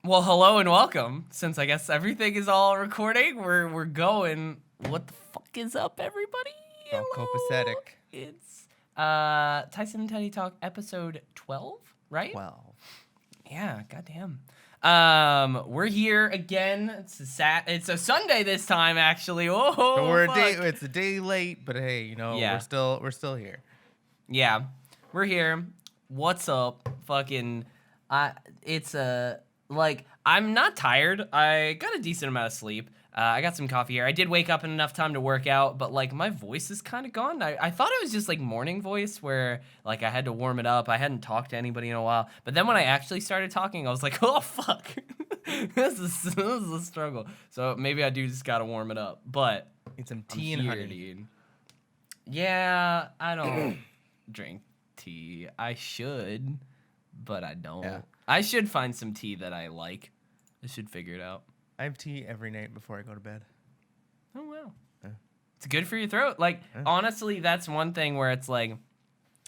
Well, hello and welcome. Since I guess everything is all recording, we're going. What the fuck is up, everybody? All copacetic. It's Tyson and Teddy Talk episode 12, right? 12. Yeah, goddamn. We're here again. It's a Sunday this time, actually. Oh, So fuck. it's a day late, but hey, Yeah. we're still here. Yeah, we're here. What's up? Fucking, I'm not tired. I got a decent amount of sleep. I got some coffee here. I did wake up in enough time to work out, but like my voice is kind of gone. I thought it was just like morning voice where like I had to warm it up. I hadn't talked to anybody in a while. But then when I actually started talking, I was like, oh fuck, this is a struggle. So maybe I do just gotta warm it up. But Need some tea and honey. dude. Yeah, I don't drink tea. I should, but I don't. Yeah. I should find some tea that I like. I should figure it out. I have tea every night before I go to bed. Oh, wow. Yeah. It's good for your throat. Like, honestly, that's one thing where it's like,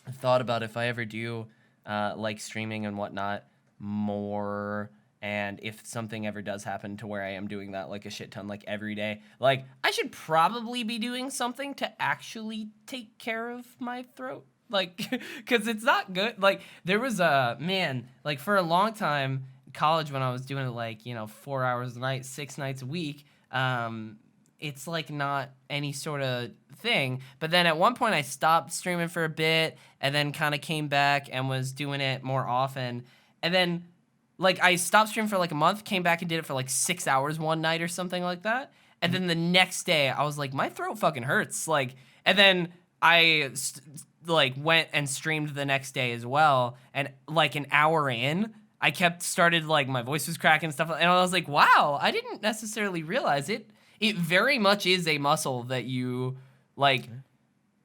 I thought about if I ever do, like, streaming and whatnot more, and if something ever does happen to where I am doing that, like, a shit ton, like, every day, like, I should probably be doing something to actually take care of my throat. Like, because it's not good. Like, there was like, for a long time, college when I was doing it like 4 hours a night, 6 nights a week, it's like not any sort of thing. But then at one point I stopped streaming for a bit and then kind of came back and was doing it more often. And then like I stopped streaming for like a month, came back and did it for like 6 hours one night or something like that. And then the next day I was like, my throat fucking hurts. Like, and then I like went and streamed the next day as well. And like an hour in, I started like my voice was cracking and stuff, and I was like, wow, I didn't necessarily realize it. It very much is a muscle that you like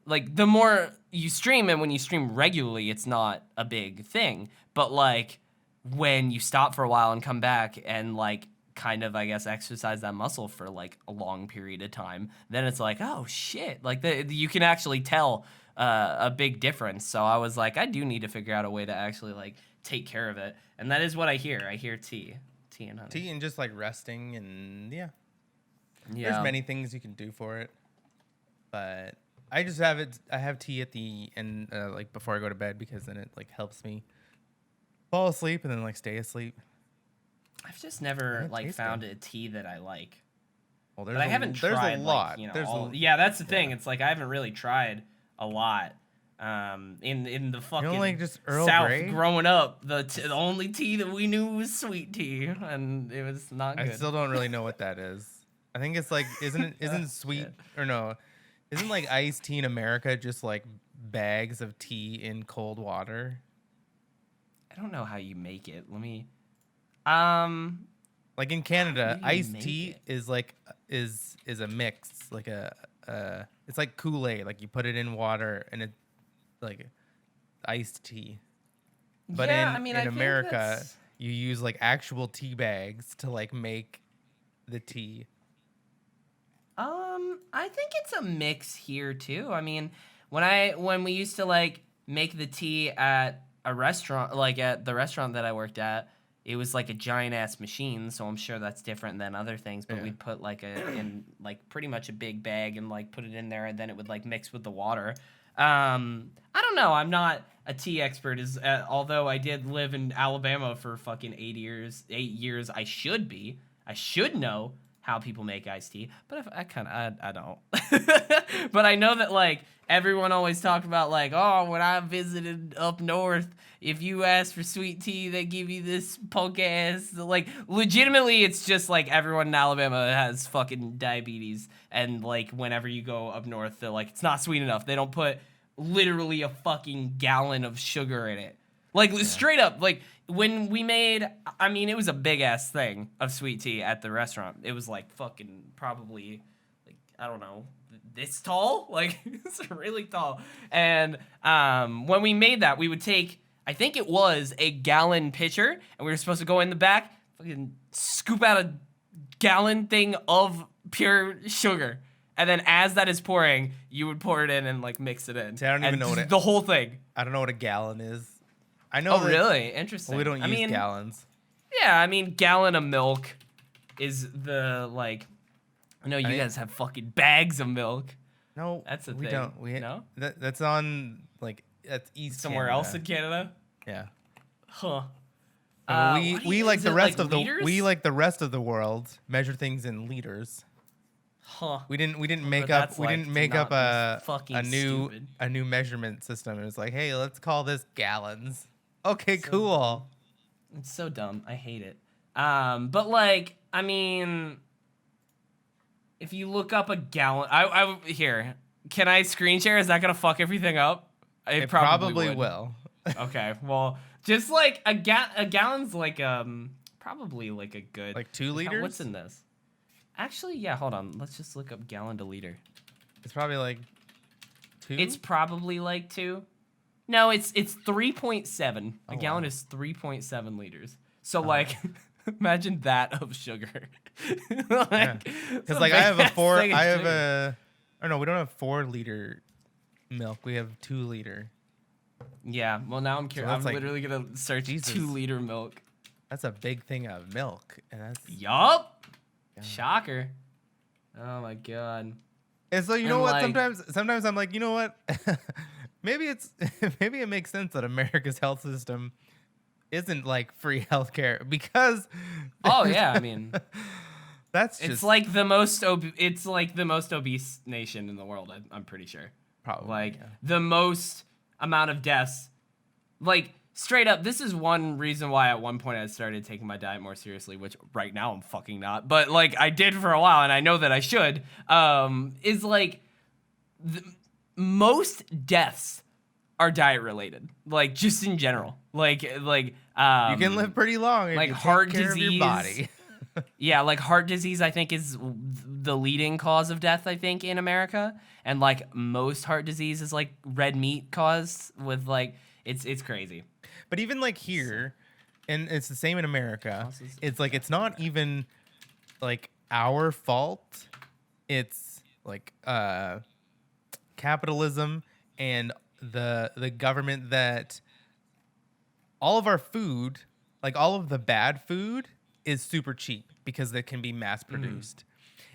the more you stream, and when you stream regularly, it's not a big thing. But like when you stop for a while and come back and like kind of, I guess, exercise that muscle for like a long period of time, then it's like, oh shit, like you can actually tell a big difference. So I was like, I do need to figure out a way to actually like take care of it. And that is what I hear. I hear tea and honey. Tea and just like resting and yeah. There's many things you can do for it. But I just have it. I have tea at the end, like before I go to bed, because then it like helps me fall asleep and then like stay asleep. I've just never like found good. a tea that I like. Well, but I haven't tried. There's a lot. Like, yeah, that's the thing. It's like I haven't really tried a lot. In the fucking like just Earl South Grey? growing up, the only tea that we knew was sweet tea, and it was not good. I still don't really know what that is. I think it's like isn't sweet or no? Isn't like iced tea in America just like bags of tea in cold water? I don't know how you make it. Let me like in Canada, how do you iced make tea it? is like is a mix, like it's like Kool-Aid, like you put it in water and it like iced tea. But yeah, in I think America, you use like actual tea bags to like make the tea. I think it's a mix here too. I mean, when we used to like make the tea at a restaurant, like at the restaurant that I worked at, it was like a giant ass machine, so I'm sure that's different than other things, but we'd put like in like pretty much a big bag and like put it in there, and then it would like mix with the water. I don't know. I'm not a tea expert, although I did live in Alabama for fucking 8 years. I should be. I should know how people make iced tea, but I don't. But I know that like everyone always talked about like, oh, when I visited up north, if you ask for sweet tea, they give you this punk ass. Like legitimately, it's just like everyone in Alabama has fucking diabetes, and like whenever you go up north, they're like, it's not sweet enough. They don't put literally a fucking gallon of sugar in it. Like straight up, like when we made, I mean, it was a big ass thing of sweet tea at the restaurant. It was like fucking probably like, I don't know, this tall, like it's really tall. And when we made that, we would take, I think it was a gallon pitcher, and we were supposed to go in the back, fucking scoop out a gallon thing of pure sugar. And then as that is pouring, you would pour it in and like mix it in. See, I don't even know what the whole thing. I don't know what a gallon is. I know. Oh, really? Interesting. Well, we don't use gallons. Yeah, I mean, gallon of milk is the, like... I know you guys have fucking bags of milk. No, that's a we thing. don't. No? That's on, like, that's East Somewhere Canada. else in Canada? Yeah. Huh. We like the rest of liters? the rest of the world measure things in liters. Huh. We didn't But make that's up we like didn't to make not up be fucking stupid. a new measurement system. It was like, hey, let's call this gallons. Okay, So cool. It's so dumb. I hate it. But like, I mean, if you look up a gallon, here. Can I screen share? Is that gonna fuck everything up? It probably will. Okay, well, just like a gallon's like probably like a good like 2 liters. What's in this? Actually, yeah. Hold on. Let's just look up gallon to liter. It's probably like 2. It's probably like 2. No, it's 3.7. A gallon is 3.7 liters. So like, imagine that of sugar. Like, because like I have a 4. I have a. Oh no, we don't have 4 liter milk. We have 2 liter. Yeah. Well, now I'm curious. So I'm like, literally gonna search 2 liter milk. That's a big thing of milk, and that's. Yup. Yeah. Shocker. Oh my god. And so you know what? Sometimes I'm like, you know what? maybe it makes sense that America's health system isn't like free healthcare because. Oh yeah, I mean. That's just. It's like the most obese nation in the world. I'm pretty sure. Probably. Like the most amount of deaths. Like straight up, this is one reason why at one point I started taking my diet more seriously, which right now I'm fucking not. But like I did for a while, and I know that I should. Is like most deaths are diet related. Like just in general. Like you can live pretty long if like you take heart care disease. of your body. Yeah, like heart disease, I think, is the leading cause of death, I think, in America. And like most heart disease is like red meat caused with like, it's crazy. But even like here, and it's the same in America, it's like, it's not even like our fault. It's like capitalism and the government that all of our food, like all of the bad food, is super cheap because they can be mass produced.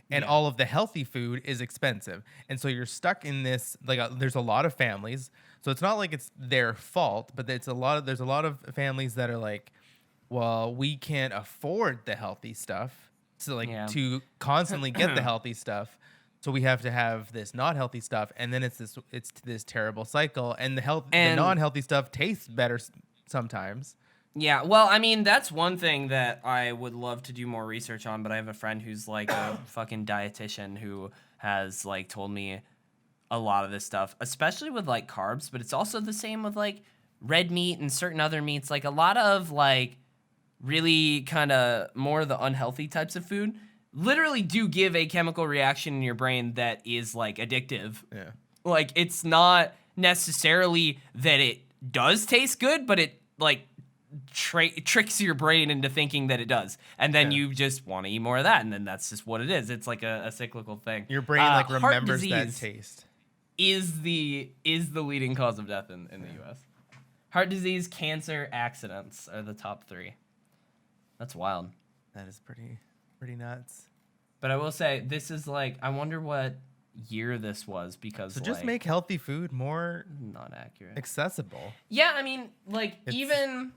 And all of the healthy food is expensive. And so you're stuck in this, like there's a lot of families. So it's not like it's their fault, but there's a lot of families that are like, well, we can't afford the healthy stuff. So like to constantly get the healthy stuff. So we have to have this not healthy stuff. And then it's this terrible cycle. And the non-healthy stuff tastes better sometimes. Yeah, well, I mean, that's one thing that I would love to do more research on, but I have a friend who's like a fucking dietitian who has like told me a lot of this stuff, especially with like carbs, but it's also the same with like red meat and certain other meats. Like a lot of like really kind of more of the unhealthy types of food literally do give a chemical reaction in your brain that is like addictive. Yeah. Like it's not necessarily that it does taste good, but it like tricks your brain into thinking that it does, and then you just want to eat more of that, and then that's just what it is. It's like a cyclical thing. Your brain like remembers that taste. Is the leading cause of death in the U.S. Heart disease, cancer, accidents are the top 3. That's wild. That is pretty nuts. But I will say this is like, I wonder what year this was, because so just make healthy food more not accurate, accessible. Yeah, I mean, like even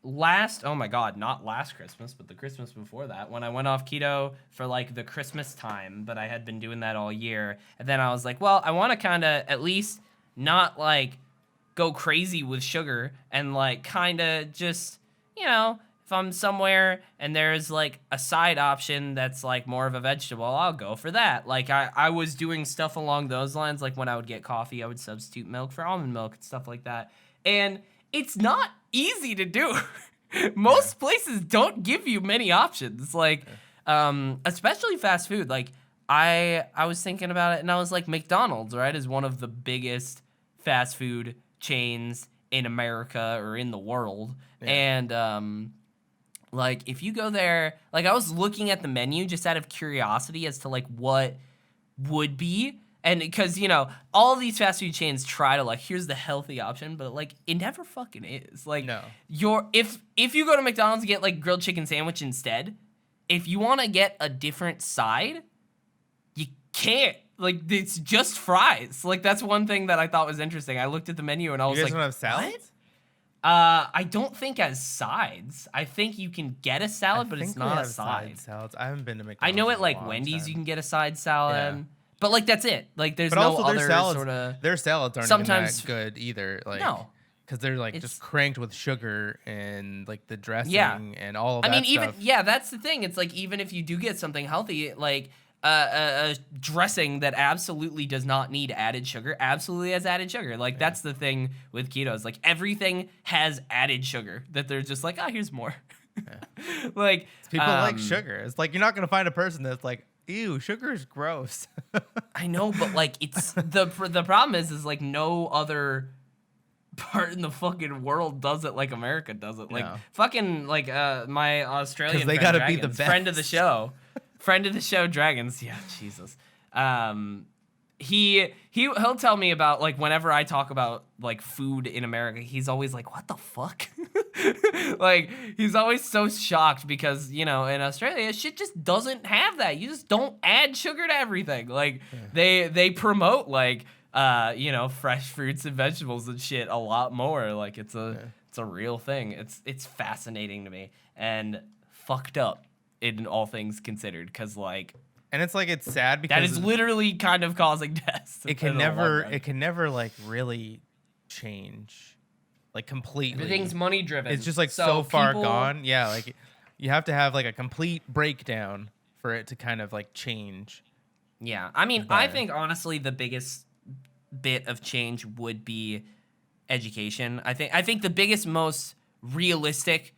not last Christmas, but the Christmas before that, when I went off keto for like the Christmas time, but I had been doing that all year. And then I was like, well, I want to kind of at least not like go crazy with sugar, and like kind of just, you know, if I'm somewhere and there's like a side option that's like more of a vegetable, I'll go for that. Like I was doing stuff along those lines. Like when I would get coffee, I would substitute milk for almond milk and stuff like that. And it's not easy to do. Most places don't give you many options, like especially fast food. Like I was thinking about it, and I was like, McDonald's, right, is one of the biggest fast food chains in America or in the world. And like if you go there, like I was looking at the menu just out of curiosity as to like what would be And because, you know, all these fast food chains try to, like, here's the healthy option, but, like, it never fucking is. Like, No. if you go to McDonald's and get, like, grilled chicken sandwich instead, if you want to get a different side, you can't. Like, it's just fries. Like, that's one thing that I thought was interesting. I looked at the menu and I was like, you guys don't have salads? What? I don't think as sides. I think you can get a salad, but it's not a side. Salads. I haven't been to McDonald's. I know at like Wendy's you can get a side salad, but like that's it. Like there's no other sort of. Their salads aren't sometimes even that good either. Like, no, because they're like just cranked with sugar and like the dressing and all of that. I mean, stuff. That's the thing. It's like even if you do get something healthy, like a dressing that absolutely does not need added sugar, absolutely has added sugar. Like that's the thing with keto is like everything has added sugar that they're just like, here's more. Yeah. Like people like sugar. It's like you're not gonna find a person that's like, ew, sugar is gross. I know, but like it's the problem is like no other part in the fucking world does it like America does it. Like fucking like my Australian they friend, gotta be the best. Friend of the show. Friend of the show, Dragons. Yeah, Jesus. He'll tell me about like whenever I talk about like food in America, he's always like, "What the fuck?" Like he's always so shocked because you know in Australia shit just doesn't have that. You just don't add sugar to everything. Like they promote like you know fresh fruits and vegetables and shit a lot more. Like it's a real thing. It's fascinating to me and fucked up. In all things considered, because like, and it's like it's sad because that is literally kind of causing deaths. It can never like really change, like completely. Everything's money driven. It's just like so far gone. Yeah, like you have to have like a complete breakdown for it to kind of like change. Yeah, I mean, I think honestly the biggest bit of change would be education. I think the biggest, most realistic.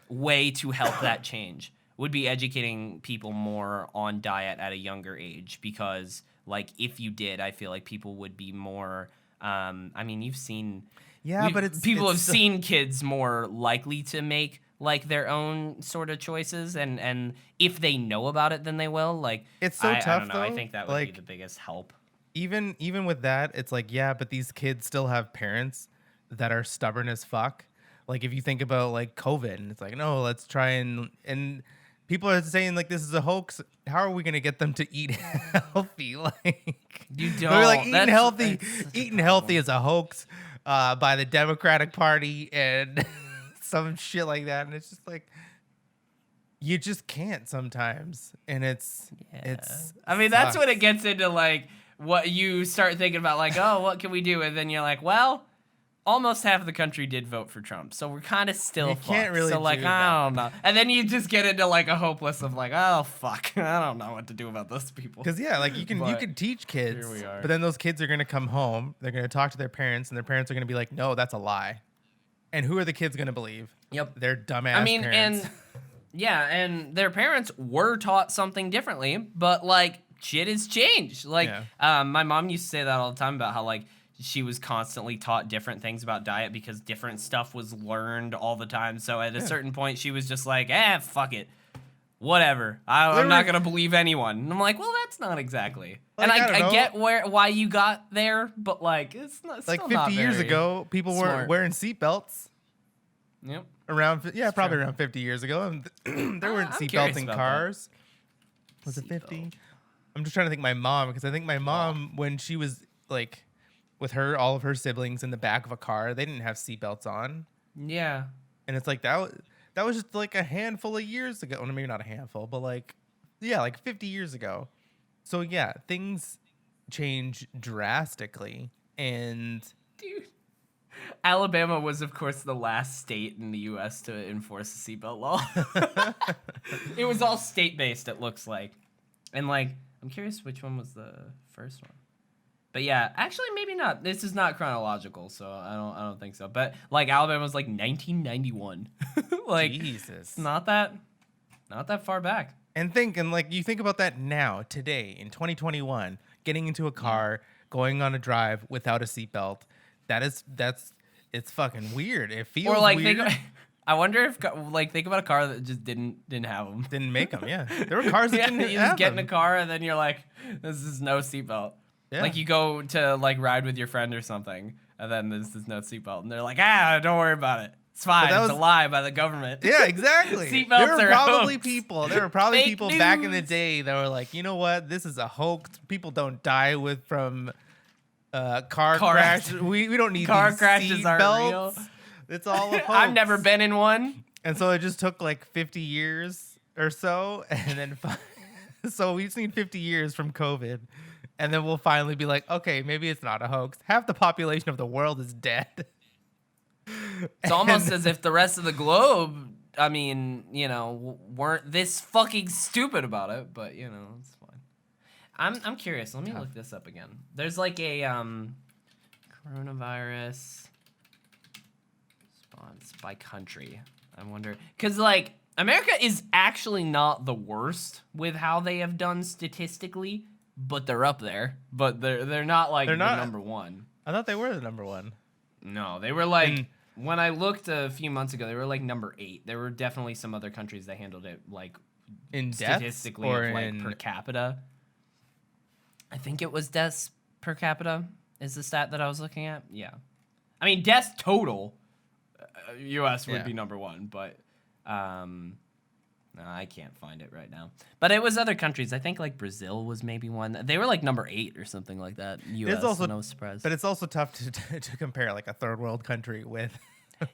Way to help that change would be educating people more on diet at a younger age because like if you did I feel like people would be more I mean you've seen people have seen kids more likely to make like their own sort of choices and if they know about it then they will like it's so tough I don't know, though. I think that would be the biggest help. Even with that it's like but these kids still have parents that are stubborn as fuck. Like if you think about like COVID and it's like, no, let's try and people are saying like this is a hoax. How are we gonna get them to eat healthy? Like you don't they're like eating healthy is a hoax by the Democratic Party and some shit like that. And it's just like you just can't sometimes. And it's I mean that's when it gets into like what you start thinking about like, oh, what can we do? And then you're like, well, almost half of the country did vote for Trump, so we're kind of still fucked. Can't really so like I don't know, and then you just get into like a hopeless of like, oh fuck, I don't know what to do about those people. Because like you can teach kids, but then those kids are gonna come home, they're gonna talk to their parents, and their parents are gonna be like, no, that's a lie. And who are the kids gonna believe? Yep, their dumbass parents. and their parents were taught something differently, but like shit has changed. Like my mom used to say that all the time about how like. She was constantly taught different things about diet because different stuff was learned all the time. So at a certain point, she was just like, fuck it. Whatever. I'm not going to believe anyone. And I'm like, well, that's not exactly. Like, and I get why you got there, but like, it's not like 50 years ago, people weren't wearing seatbelts. Yep. Probably around 50 years ago. There weren't seatbelts in cars. Was it 50? I'm just trying to think my mom, because I think my mom, when she was like... with all of her siblings in the back of a car, they didn't have seatbelts on. Yeah. And it's like that was just like a handful of years ago. Well, maybe not a handful, but like 50 years ago. So yeah, things change drastically. And dude, Alabama was of course the last state in the US to enforce the seatbelt law. It was all state-based, it looks like. And like, I'm curious which one was the first one. But yeah, actually maybe not. This is not chronological, so I don't think so. But like Alabama was like 1991. Like Jesus. It's not that far back. And you think about that now, today, in 2021, getting into a car, going on a drive without a seatbelt. It's fucking weird. It feels weird. I wonder if like think about a car that just didn't have them. Didn't make them. Yeah, there were cars that Yeah, didn't you have just get them. in a car and then you're like, this is no seatbelt. Yeah. Like you go to like ride with your friend or something, and then there's no seatbelt, and they're like, don't worry about it. It's fine. It's a lie by the government. Yeah, exactly. Seatbelts are probably hoax. people. There were probably Fake people news. back in the day that were like, you know what? This is a hoax. People don't die from car crash. We don't need car these crashes aren't real. seatbelts. It's all a hoax. I've never been in one. And so it just took like 50 years or so, and then so we just need 50 years from COVID, and then we'll finally be like, okay, maybe it's not a hoax. Half the population of the world is dead. It's almost as if the rest of the globe, I mean, you know, weren't this fucking stupid about it, but you know, it's fine. I'm curious. Let me look this up again. There's like a coronavirus response by country. I wonder, because like America is actually not the worst with how they have done statistically, but they're up there. But they're not like the number one. I thought they were the number one. No, they were like, when I looked a few months ago, they were like number 8. There were definitely some other countries that handled it like in statistically deaths or of, like per capita. I think it was deaths per capita is the stat that I was looking at. Yeah. I mean, deaths total, U.S. would be number 1, but no, I can't find it right now. But it was other countries. I think like Brazil was maybe one. They were like number 8 or something like that. U.S. Also, no surprise. But it's also tough to compare like a third world country with.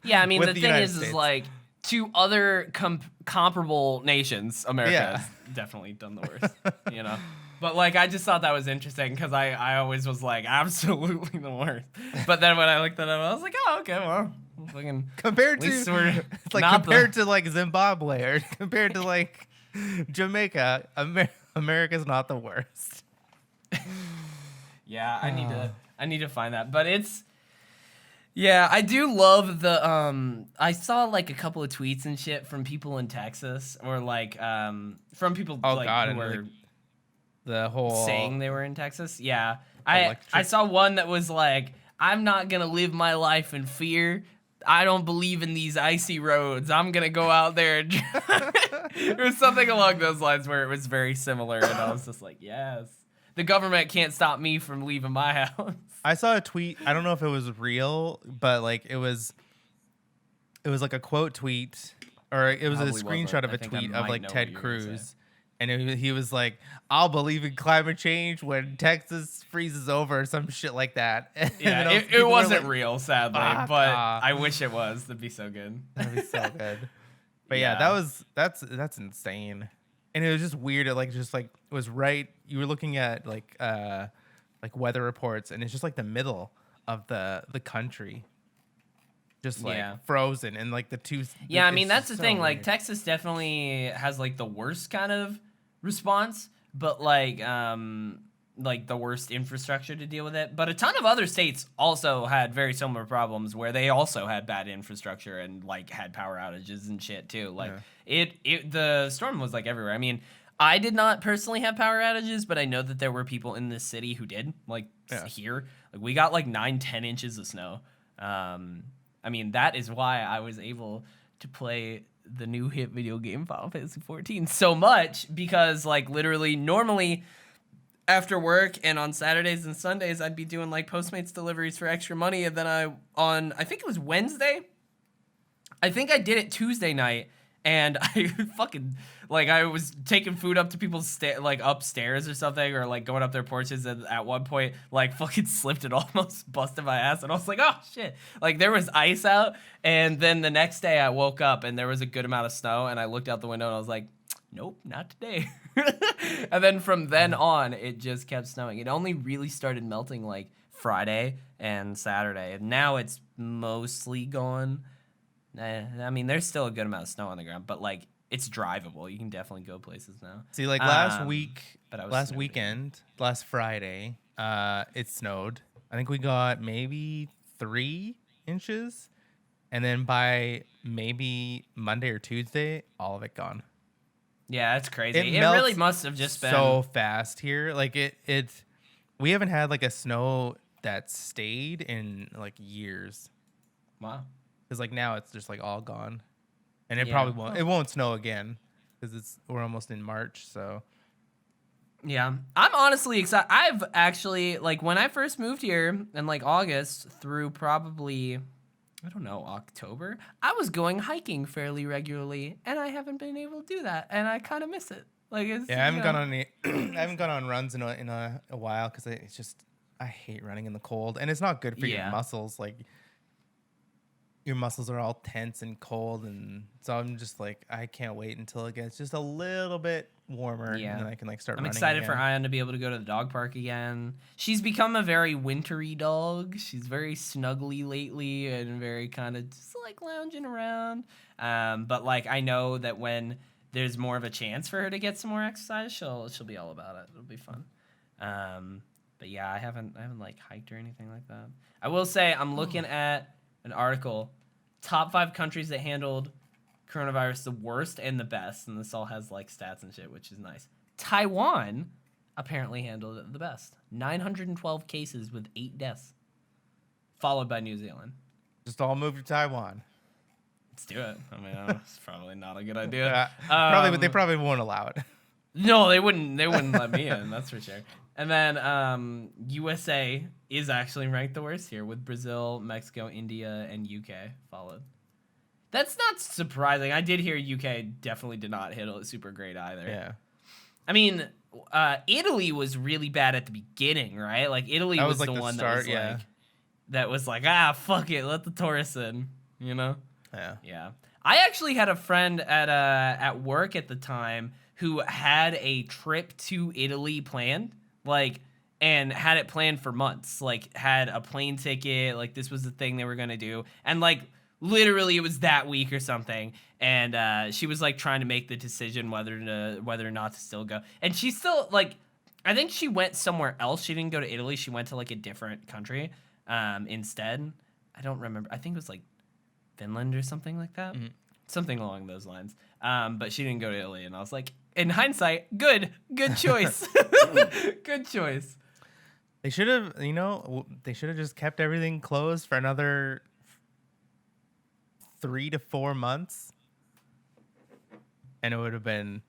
Yeah, I mean the thing United is States. like to other comparable nations, America has definitely done the worst. You know. But like I just thought that was interesting because I always was like absolutely the worst. But then when I looked at it, I was like, oh okay, well. Compared to it's like compared to like Zimbabwe or compared to like Jamaica, America's not the worst. Yeah, I need to find that, but it's I do love the I saw like a couple of tweets and shit from people in Texas or like from people who were like the whole saying they were in Texas. Yeah, I saw one that was like, I'm not gonna live my life in fear. I don't believe in these icy roads. I'm going to go out there and it was something along those lines where it was very similar. And I was just like, yes, the government can't stop me from leaving my house. I saw a tweet. I don't know if it was real, but like it was like a quote tweet or it was Probably a screenshot of a tweet of like Ted what Cruz. And he was like, I'll believe in climate change when Texas freezes over or some shit like that. Yeah, it wasn't real, sadly, but I wish it was. That'd be so good. That'd be so good. But yeah, that's insane. And it was just weird. It it was right. You were looking at like weather reports, and it's just like the middle of the country. Just like frozen and like the two. Yeah, I mean that's the thing. Like Texas definitely has like the worst kind of response, but like the worst infrastructure to deal with it. But a ton of other states also had very similar problems where they also had bad infrastructure and like had power outages and shit too. Like the storm was like everywhere. I mean, I did not personally have power outages, but I know that there were people in this city who did. Like here, like we got like 9-10 inches of snow. I mean, that is why I was able to play the new hit video game Final Fantasy 14 so much because, like, literally, normally after work and on Saturdays and Sundays, I'd be doing, like, Postmates deliveries for extra money. And then I think it was Wednesday, I think I did it Tuesday night. And I fucking, like, I was taking food up to people's, like, upstairs or something, or, like, going up their porches, and at one point, like, fucking slipped and almost busted my ass, and I was like, oh, shit. Like, there was ice out, and then the next day I woke up, and there was a good amount of snow, and I looked out the window, and I was like, nope, not today. And then from then on, it just kept snowing. It only really started melting, like, Friday and Saturday, and now it's mostly gone. I mean, there's still a good amount of snow on the ground, but like it's drivable. You can definitely go places now. See, like last weekend, last Friday, it snowed. I think we got maybe 3 inches, and then by maybe Monday or Tuesday, all of it gone. Yeah, that's crazy. It really must have just been so fast here. Like we haven't had like a snow that stayed in like years. Wow. Because like now it's just like all gone. And it probably won't. It won't snow again because we're almost in March. So yeah, I'm honestly excited. I've actually like when I first moved here in like August through probably I don't know October. I was going hiking fairly regularly, and I haven't been able to do that, and I kind of miss it. Like it's, I haven't gone on I haven't gone on runs in a while because it's just I hate running in the cold, and it's not good for your muscles. Like your muscles are all tense and cold, and so I'm just like I can't wait until it gets just a little bit warmer, and then I can like start. I'm running excited again. for Ion to be able to go to the dog park again. She's become a very wintry dog. She's very snuggly lately and very kind of just like lounging around. But like I know that when there's more of a chance for her to get some more exercise, she'll be all about it. It'll be fun. But yeah, I haven't like hiked or anything like that. I will say I'm looking at an article, top 5 countries that handled coronavirus the worst and the best, and this all has like stats and shit, which is nice. Taiwan apparently handled it the best. 912 cases with 8 deaths, followed by New Zealand. Just all move to Taiwan. Let's do it. I mean, it's probably not a good idea. Probably, but they probably won't allow it. No, they wouldn't. They wouldn't let me in. That's for sure. And then USA is actually ranked the worst here, with Brazil, Mexico, India, and UK followed. That's not surprising. I did hear UK definitely did not handle it super great either. Yeah. I mean, Italy was really bad at the beginning, right? Like Italy was like the one start, that was like, fuck it, let the tourists in, you know? Yeah. Yeah. I actually had a friend at work at the time who had a trip to Italy planned, like, and had it planned for months, like had a plane ticket, like this was the thing they were gonna do, and like literally it was that week or something, and she was like trying to make the decision whether or not to still go, and she still like, I think she went somewhere else. She didn't go to Italy. She went to like a different country instead. I don't remember. I think it was like Finland or something like that. Mm-hmm. Something along those lines. But she didn't go to Italy, and I was like, in hindsight, good choice. Good choice. They should have, just kept everything closed for another 3 to 4 months, and it would have been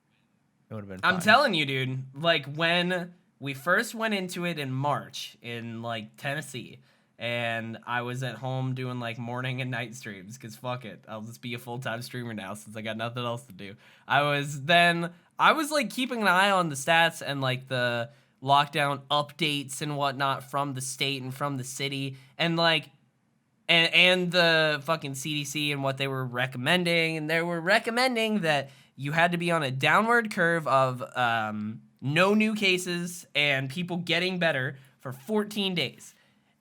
fun. I'm telling you, dude. Like when we first went into it in March in like Tennessee, and I was at home doing like morning and night streams because fuck it, I'll just be a full-time streamer now since I got nothing else to do. I was like keeping an eye on the stats and like the lockdown updates and whatnot from the state and from the city, and like and the fucking CDC and what they were recommending, and they were recommending that you had to be on a downward curve of no new cases and people getting better for 14 days.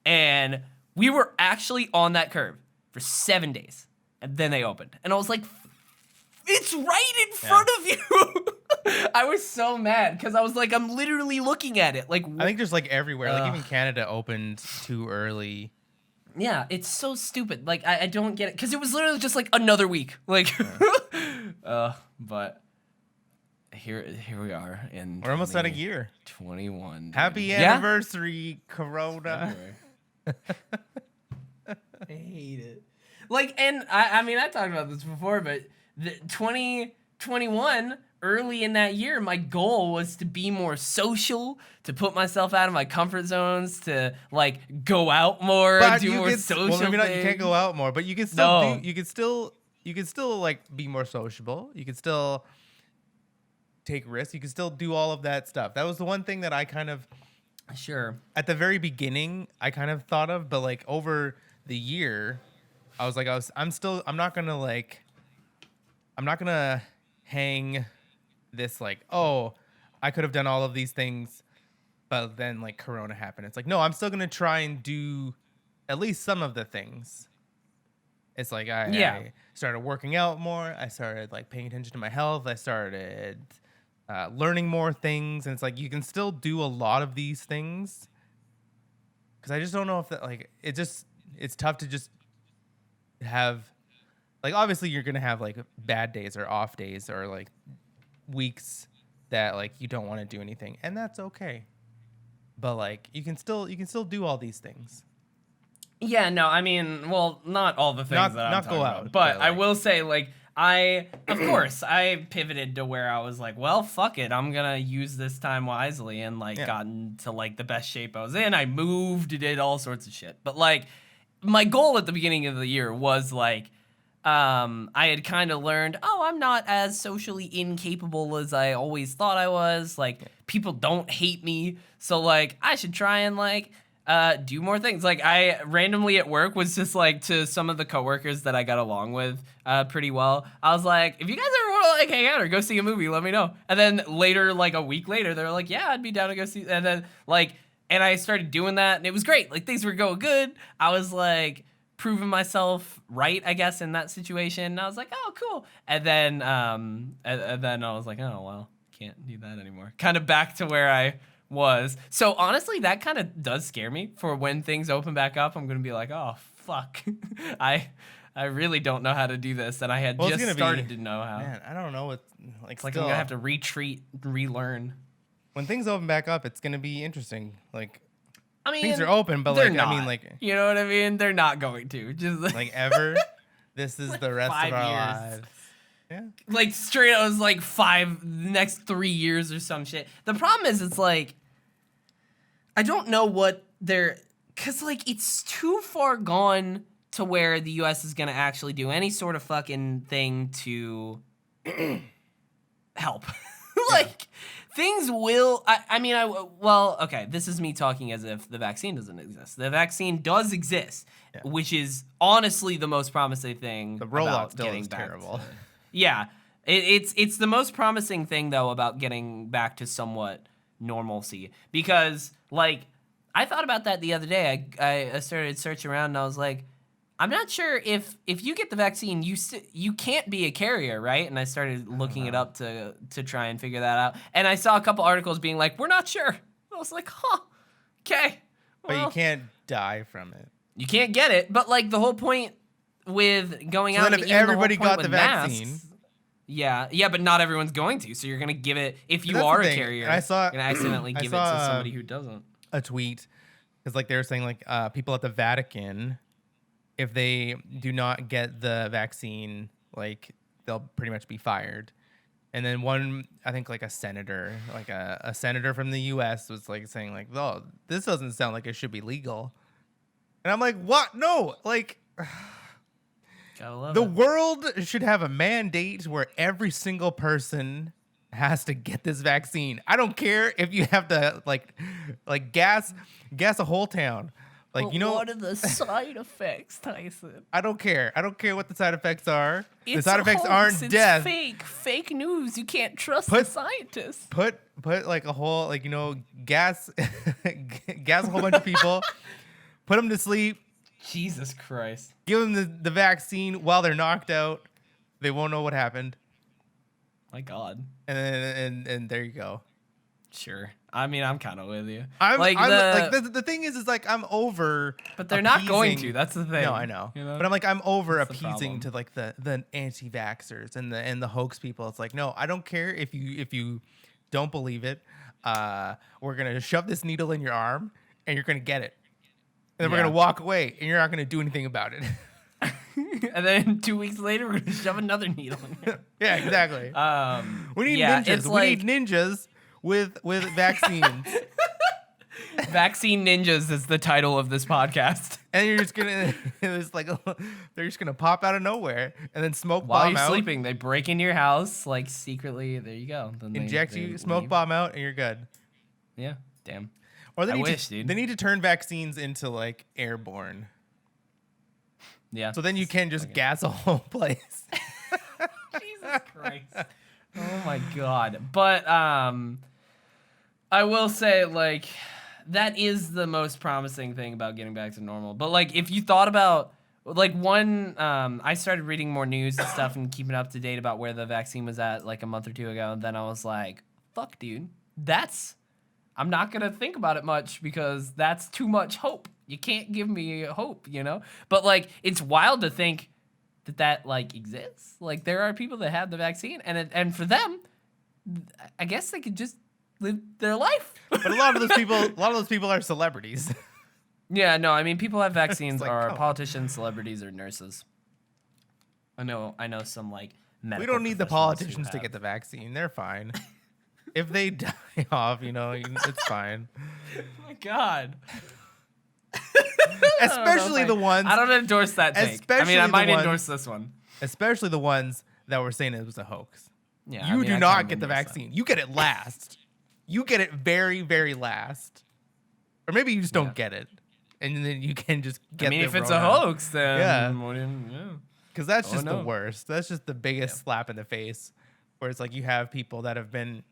And we were actually on that curve for 7 days. And then they opened. And I was like, it's right in front of you. I was so mad because I was like, I'm literally looking at it. Like I think just like everywhere, like even Canada opened too early. Yeah, it's so stupid. Like I don't get it because it was literally just like another week. Like, but here we are in. We're almost at a year. 21. Happy anniversary, Corona. I hate it. Like, and I mean, I talked about this before, but the 2021, early in that year, my goal was to be more social, to put myself out of my comfort zones, to like go out more, do more social things. You can't go out more, but you can still you can still like be more sociable. You can still take risks. You can still do all of that stuff. That was the one thing that I kind of at the very beginning I kind of thought of, but like over the year I was like I'm not gonna hang this like, oh, I could have done all of these things, but then like Corona happened. It's like, no, I'm still gonna try and do at least some of the things. It's like I started working out more. I started like paying attention to my health. I started learning more things, and it's like you can still do a lot of these things. Because I just don't know if that like it's tough to just have like, obviously you're gonna have like bad days or off days or like weeks that like you don't want to do anything, and that's okay. But like you can still do all these things. Yeah, no, I mean, well, not all the things that I'm talking about, but like, I will say, like, of course, I pivoted to where I was like, well, fuck it. I'm going to use this time wisely and, like, gotten to, like, the best shape I was in. I moved, did all sorts of shit. But, like, my goal at the beginning of the year was, like, I had kind of learned, I'm not as socially incapable as I always thought I was. Like, people don't hate me. So, like, I should try and, like, do more things. Like, I randomly at work was just like, to some of the coworkers that I got along with pretty well, I was like, if you guys ever want to like hang out or go see a movie, let me know. And then later, like a week later, they were like, yeah, I'd be down to go see. And then like, and I started doing that, and it was great. Like, things were going good. I was like proving myself right, I guess, in that situation. And I was like, oh, cool. And then I was like, oh well, can't do that anymore. Kind of back to where I was. So honestly, that kind of does scare me for when things open back up. I'm gonna be like, oh fuck, I really don't know how to do this, and I had just started to know how. Man, I don't know what it's like. I'm gonna have to relearn. When things open back up, it's gonna be interesting. Like, I mean, things are open, but like, I mean, like, you know what I mean? They're not going to just like ever. This is like the rest of our lives. Yeah. Like straight up, it was like next 3 years or some shit. The problem is, it's like, I don't know what cause like it's too far gone to where the US is gonna actually do any sort of fucking thing to help. Like, things will, well, okay, this is me talking as if the vaccine doesn't exist. The vaccine does exist, which is honestly the most promising thing. The rollout still is terrible. Yeah, it's the most promising thing, though, about getting back to somewhat normalcy. Because, like, I thought about that the other day. I started searching around, and I was like, I'm not sure if you get the vaccine, you can't be a carrier, right? And I started looking it up to try and figure that out. And I saw a couple articles being like, we're not sure. I was like, huh, okay. Well, but you can't die from it. You can't get it. But, like, the whole point with going out, then if everybody got the vaccine, masks, yeah, but not everyone's going to. So you're gonna give it, if you are a carrier, you're gonna accidentally give it to somebody who doesn't. A tweet, because like they were saying, like people at the Vatican, if they do not get the vaccine, like they'll pretty much be fired. And then I think like a senator, like a senator from the U.S. was like saying like, oh, this doesn't sound like it should be legal. And I'm like, what? No, like. The world should have a mandate where every single person has to get this vaccine. I don't care if you have to like gas a whole town. Like, but what are the side effects, Tyson? I don't care. I don't care what the side effects are. The side effects aren't death. It's fake news. You can't trust the scientists. Put like a whole, like, gas a whole bunch of people. Put them to sleep. Jesus Christ. Give them the vaccine while they're knocked out. They won't know what happened. My God. And there you go. Sure. I mean, I'm kind of with you. The thing is like I'm over. But they're not going to. That's the thing. No, I know. But I'm like, I'm over appeasing to like the anti-vaxxers and the hoax people. It's like, no, I don't care if you don't believe it. We're gonna shove this needle in your arm and you're gonna get it. And then we're going to walk away, and you're not going to do anything about it. And then 2 weeks later, we're going to shove another needle in here. Yeah, exactly. We need ninjas. We need ninjas with vaccines. Vaccine Ninjas is the title of this podcast. And you're just going to, they're just going to pop out of nowhere and then smoke bomb out. While you're sleeping, they break into your house, like, secretly. There you go. Then inject you, smoke bomb out, and you're good. Yeah, damn. Or they need to turn vaccines into like airborne. Yeah. So then you can just gas a whole place. Jesus Christ. Oh my God. But I will say, like, that is the most promising thing about getting back to normal. But like, if you thought about like I started reading more news and stuff and keeping up to date about where the vaccine was at like a month or two ago, and then I was like, fuck, dude, I'm not going to think about it much because that's too much hope. You can't give me hope, But, like, it's wild to think that like, exists. Like, there are people that have the vaccine, and for them, I guess they could just live their life. But a lot of those people are celebrities. Yeah, no, I mean, people have vaccines are politicians, celebrities, or nurses. I know some, like, medical We don't need the professionals politicians who to have- get the vaccine. They're fine. If they die off, it's fine. Oh my God. Especially the ones. I don't endorse that take. I Especially mean, I the might ones- endorse this one. Especially the ones that were saying it was a hoax. Yeah, You I mean, do I not kind of get the endorse that. vaccine. You get it last. You get it very, very last. Or maybe you just don't get it. And then you can just get I mean, the if it's a Rona. hoax, then Yeah. Because that's just the no. worst. That's just the biggest slap in the face. Where it's like you have people that have been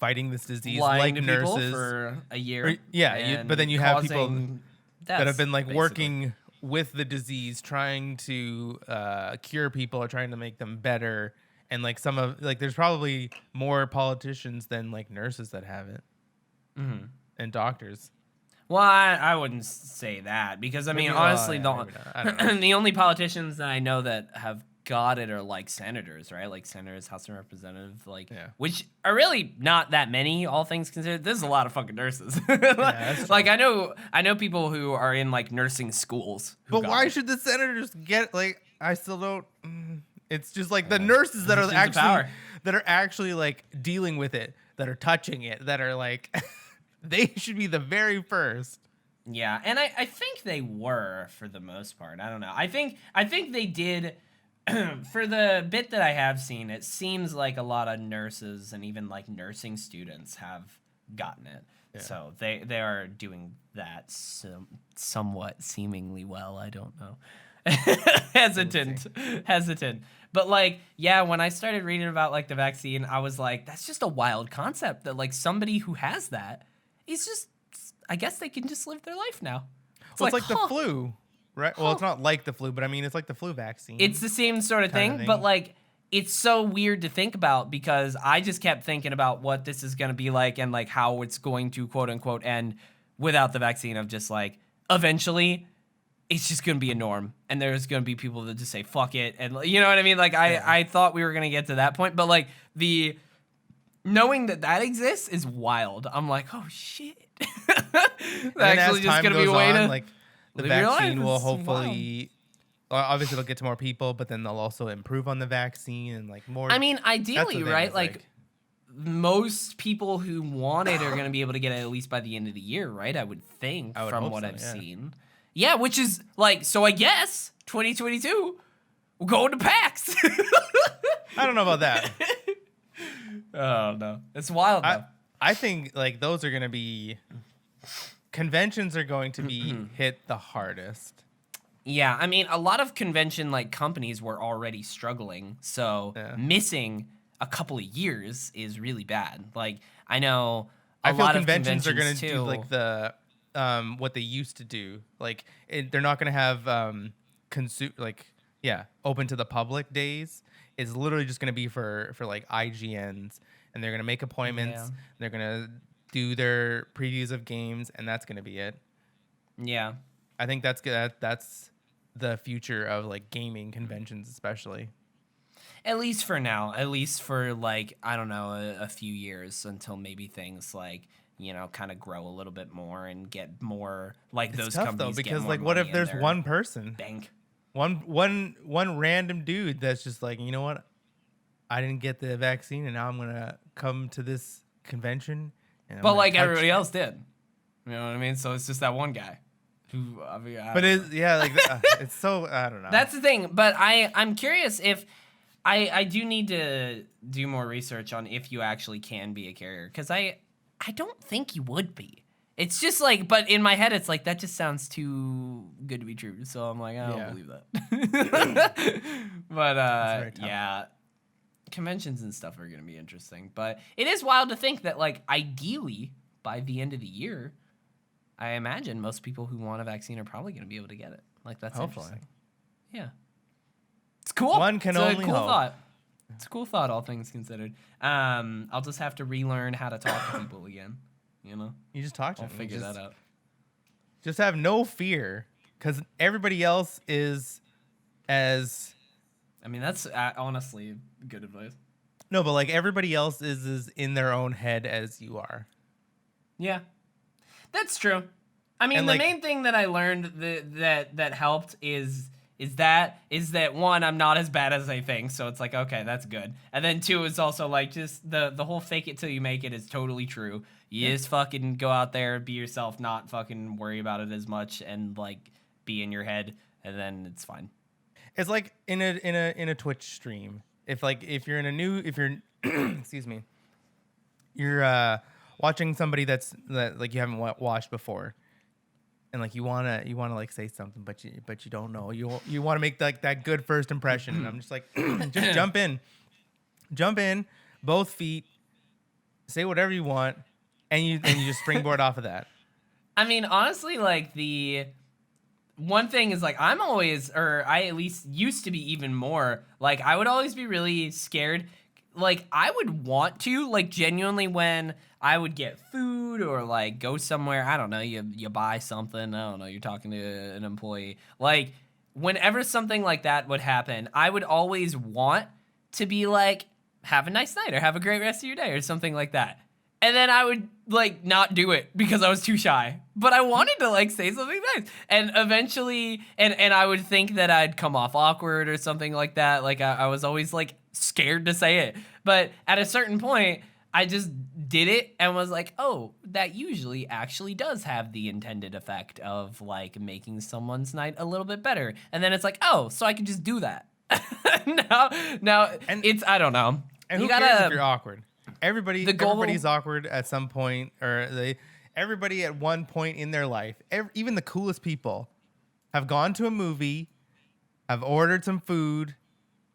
fighting this disease lying like to people nurses. for a year. But then you have people causing that have deaths, been like basically. working with the disease, trying to cure people or trying to make them better. And like there's probably more politicians than like nurses that have it, and doctors. Well, I wouldn't say that because I mean, Maybe- honestly, yeah, maybe not. I don't know. the only politicians that I know that have got it are like senators, right? Like senators, House of Representatives, like which are really not that many, all things considered. There's a lot of fucking nurses. that's Like I know people who are in like nursing schools. who But got why it. should the senators get like? I still don't. It's just like the nurses that are Positions of power. actually like dealing with it, that are touching it, that are like, they should be the very first. Yeah, and I think they were for the most part. I don't know. I think they did. For the bit that I have seen, it seems like a lot of nurses and even like nursing students have gotten it. Yeah. So they are doing that somewhat seemingly well. I don't know. hesitant. But like, yeah, when I started reading about like the vaccine, I was like, that's just a wild concept that like somebody who has that is just, I guess they can just live their life now. It's like the flu. Right. Well, it's not like the flu, but I mean, it's like the flu vaccine. It's the same sort of thing, but like, it's so weird to think about because I just kept thinking about what this is going to be like and like how it's going to quote unquote end without the vaccine of just like, eventually it's just going to be a norm and there's going to be people that just say, fuck it. And you know what I mean? Like I thought we were going to get to that point, but like knowing that exists is wild. I'm like, oh shit. Actually just going to be a way to like, the vaccine will hopefully, obviously it'll get to more people, but then they'll also improve on the vaccine and like more. I mean, ideally, right? Like most people who want it are going to be able to get it at least by the end of the year, right? I would think from what I've seen. Yeah, which is like, so I guess 2022, we're going to PAX. I don't know about that. Oh, no. It's wild, though. I think like those are going to be... Conventions are going to be hit the hardest. Yeah, I mean, a lot of convention like companies were already struggling, so missing a couple of years is really bad. Like I know a lot of conventions are going to too, do like the what they used to do. Like they're not going to have open to the public days. It's literally just going to be for like IGNs, and they're going to make appointments. Yeah. They're going to do their previews of games, and that's going to be it. Yeah. I think that's the future of like gaming conventions, especially. At least for now. At least for like, I don't know, a few years until maybe things like, you know, kind of grow a little bit more and get more like It's those tough, companies though, because get more like what if money in there's their one person, bank. one random dude that's just like, you know what, I didn't get the vaccine and now I'm gonna come to this convention. But like everybody else did, you know what I mean? So it's just that one guy who, I mean, it's so, I don't know. That's the thing. But I'm curious if I do need to do more research on if you actually can be a carrier, because I don't think you would be. It's just like, but in my head, it's like, that just sounds too good to be true. So I'm like, I don't believe that. But yeah. Conventions and stuff are going to be interesting, but it is wild to think that like ideally by the end of the year, I imagine most people who want a vaccine are probably going to be able to get it. Like that's interesting. Yeah, it's cool. One can only hope. Thought. It's a cool thought, all things considered. I'll just have to relearn how to talk to people again. You know, you just talk to I'll them. figure that out. Just have no fear, because everybody else is as. I mean, that's honestly good advice. No, but like everybody else is in their own head as you are. Yeah, that's true. I mean, the main thing that I learned that helped is is that one, I'm not as bad as I think, so it's like, okay, that's good. And then two, it's also like just the whole fake it till you make it is totally true. You just fucking go out there, be yourself, not fucking worry about it as much, and like be in your head, and then it's fine. It's like in a Twitch stream. If you're excuse me, you're watching somebody that like you haven't watched before, and like you wanna like say something, but you don't know. You want to make like that good first impression. And I'm just like, just jump in, both feet, say whatever you want, and you just springboard off of that. I mean, honestly, like the one thing is like I'm always, or I at least used to be even more, like I would always be really scared. Like I would want to, like genuinely, when I would get food or like go somewhere, I don't know, you buy something, I don't know, you're talking to an employee, like whenever something like that would happen, I would always want to be like, have a nice night or have a great rest of your day or something like that. And then I would like not do it because I was too shy. But I wanted to like say something nice. And eventually, and I would think that I'd come off awkward or something like that. Like I was always like scared to say it. But at a certain point, I just did it and was like, oh, that usually actually does have the intended effect of like making someone's night a little bit better. And then it's like, oh, so I can just do that. now and it's, I don't know. And who cares if you're awkward? Everybody's awkward at some point, or everybody at one point in their life. Even the coolest people have gone to a movie, have ordered some food.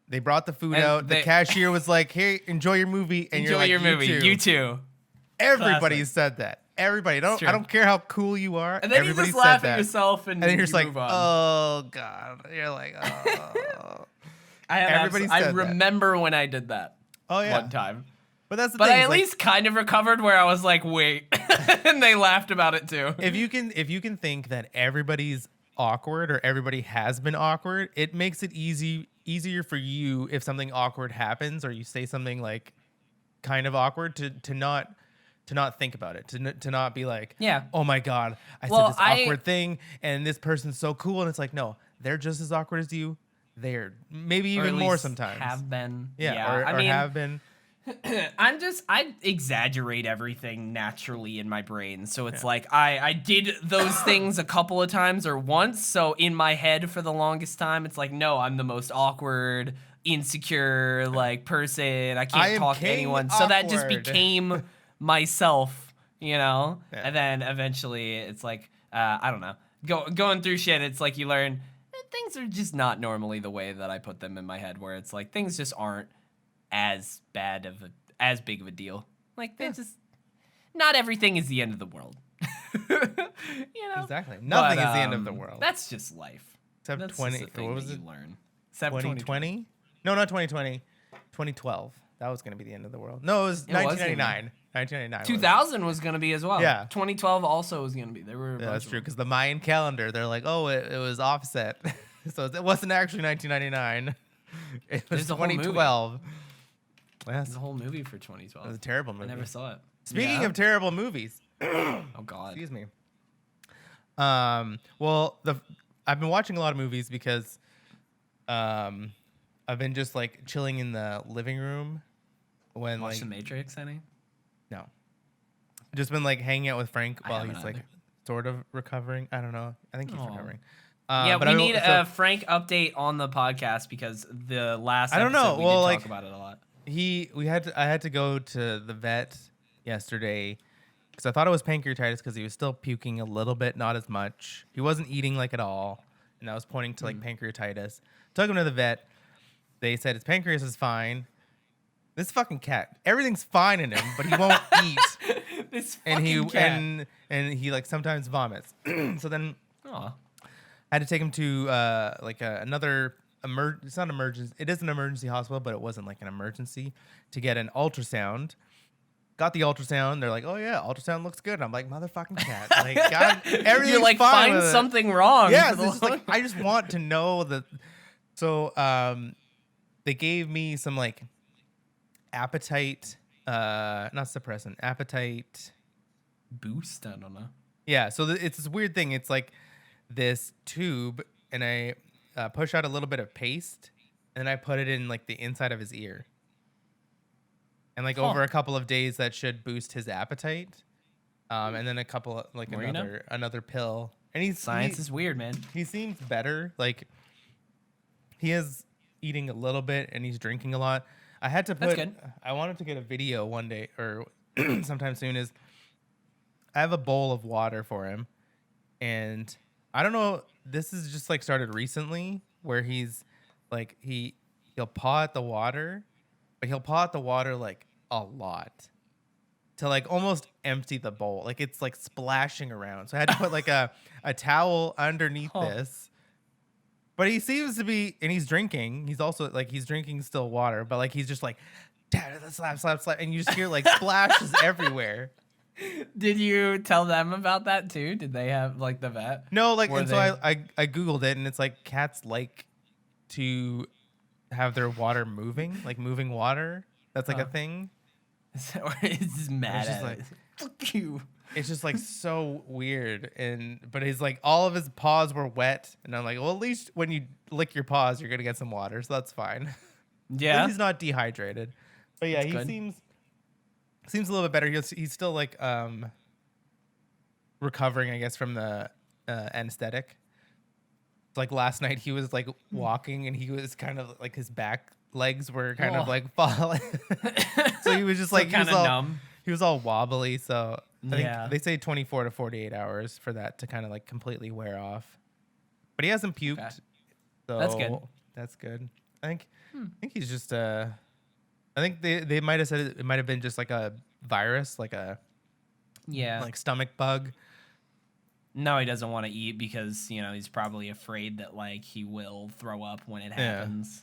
They brought the food out. The cashier was like, "Hey, enjoy your movie," and enjoy your movie. You too. Everybody said that. Everybody. I don't care how cool you are. And then everybody you just laugh at yourself, and then you're just like, move on. "Oh God!" You're like, "Oh." I remember when I did that. Oh yeah. One time. But that's the thing. But I at like, least kind of recovered where I was like, wait, and they laughed about it too. If you can think that everybody's awkward or everybody has been awkward, it makes it easier for you if something awkward happens or you say something like kind of awkward to not think about it, to not be like, yeah, oh my God, I said this awkward thing and this person's so cool, and it's like, no, they're just as awkward as you. They're maybe even more sometimes. Have been. Yeah. Or have been. I exaggerate everything naturally in my brain. So it's like I did those things a couple of times or once. So in my head for the longest time, it's like, no, I'm the most awkward, insecure like person. I can't talk to anyone. Awkward. So that just became myself, you know? Yeah. And then eventually it's like, I don't know, going through shit. It's like you learn things are just not normally the way that I put them in my head, where it's like things just aren't as big of a deal. Like they're just, not everything is the end of the world. You know? Exactly. Nothing is the end of the world. That's just life. Except that's 20. What was it? 2020? No, not 2020. 2012. That was going to be the end of the world. No, it was 1999. 1999. 2000 was going to be as well. Yeah. 2012 also was going to be. There were. Yeah, that's true, because the Mayan calendar, they're like, oh, it was offset, so it wasn't actually 1999. It was 2012. There's a whole movie for 2012. It was a terrible movie. I never saw it. Speaking of terrible movies. Oh God. Excuse me. Well, I've been watching a lot of movies because I've been just like chilling in the living room when Watch The Matrix, any? No. Just been like hanging out with Frank while he's like either. sort of recovering. I don't know. I think he's recovering. Yeah, but we need a Frank update on the podcast because the last episode we did talk about it a lot. I had to go to the vet yesterday because I thought it was pancreatitis because he was still puking a little bit, not as much. He wasn't eating like at all, and I was pointing to like pancreatitis. Took him to the vet. They said his pancreas is fine. This fucking cat, everything's fine in him, but he won't eat. This fucking cat. And he like sometimes vomits. So then I had to take him to another it's not emergency. It is an emergency hospital, but it wasn't like an emergency, to get an ultrasound. Got the ultrasound. They're like, oh yeah, ultrasound looks good. And I'm like, motherfucking cat. Like, God, everything's you're like, fine find something wrong. Yeah, it's just like, I just want to know that. So they gave me some like appetite, not suppressant, appetite boost. I don't know. Yeah, so it's this weird thing. It's like this tube, and push out a little bit of paste, and then I put it in like the inside of his ear. And like over a couple of days, that should boost his appetite. And then a couple of, like another pill. And science is weird, man. He seems better. Like he is eating a little bit and he's drinking a lot. I had to put. That's good. I wanted to get a video one day or sometime soon. Is I have a bowl of water for him, and I don't know. This is just like started recently, where he's like he'll paw at the water, but he'll paw at the water like a lot to like almost empty the bowl. Like it's like splashing around. So I had to put like a towel underneath this. But he seems to be, and he's drinking. He's also like, he's drinking still water, but like he's just like, Dad, slap. And you just hear like splashes everywhere. Did you tell them about that too? Did they have like the vet? No, like, and so I Googled it, and it's like cats like to have their water moving, like moving water. That's like a thing. Or it's just mad at like, fuck you. It's just like so weird. But he's like, all of his paws were wet. And I'm like, well, at least when you lick your paws, you're going to get some water. So that's fine. Yeah. He's not dehydrated. But yeah, he seems a little bit better. He's still like recovering, I guess, from the anesthetic. Like last night he was like walking and he was kind of like his back legs were kind of like falling. So he was just like kind of numb. He was all wobbly. So I think they say 24 to 48 hours for that to kind of like completely wear off. But he hasn't puked. Okay. So that's good. That's good. I think he's just I think they might have said it might have been just like a virus, like a like stomach bug. No, he doesn't want to eat because, he's probably afraid that like he will throw up when it happens.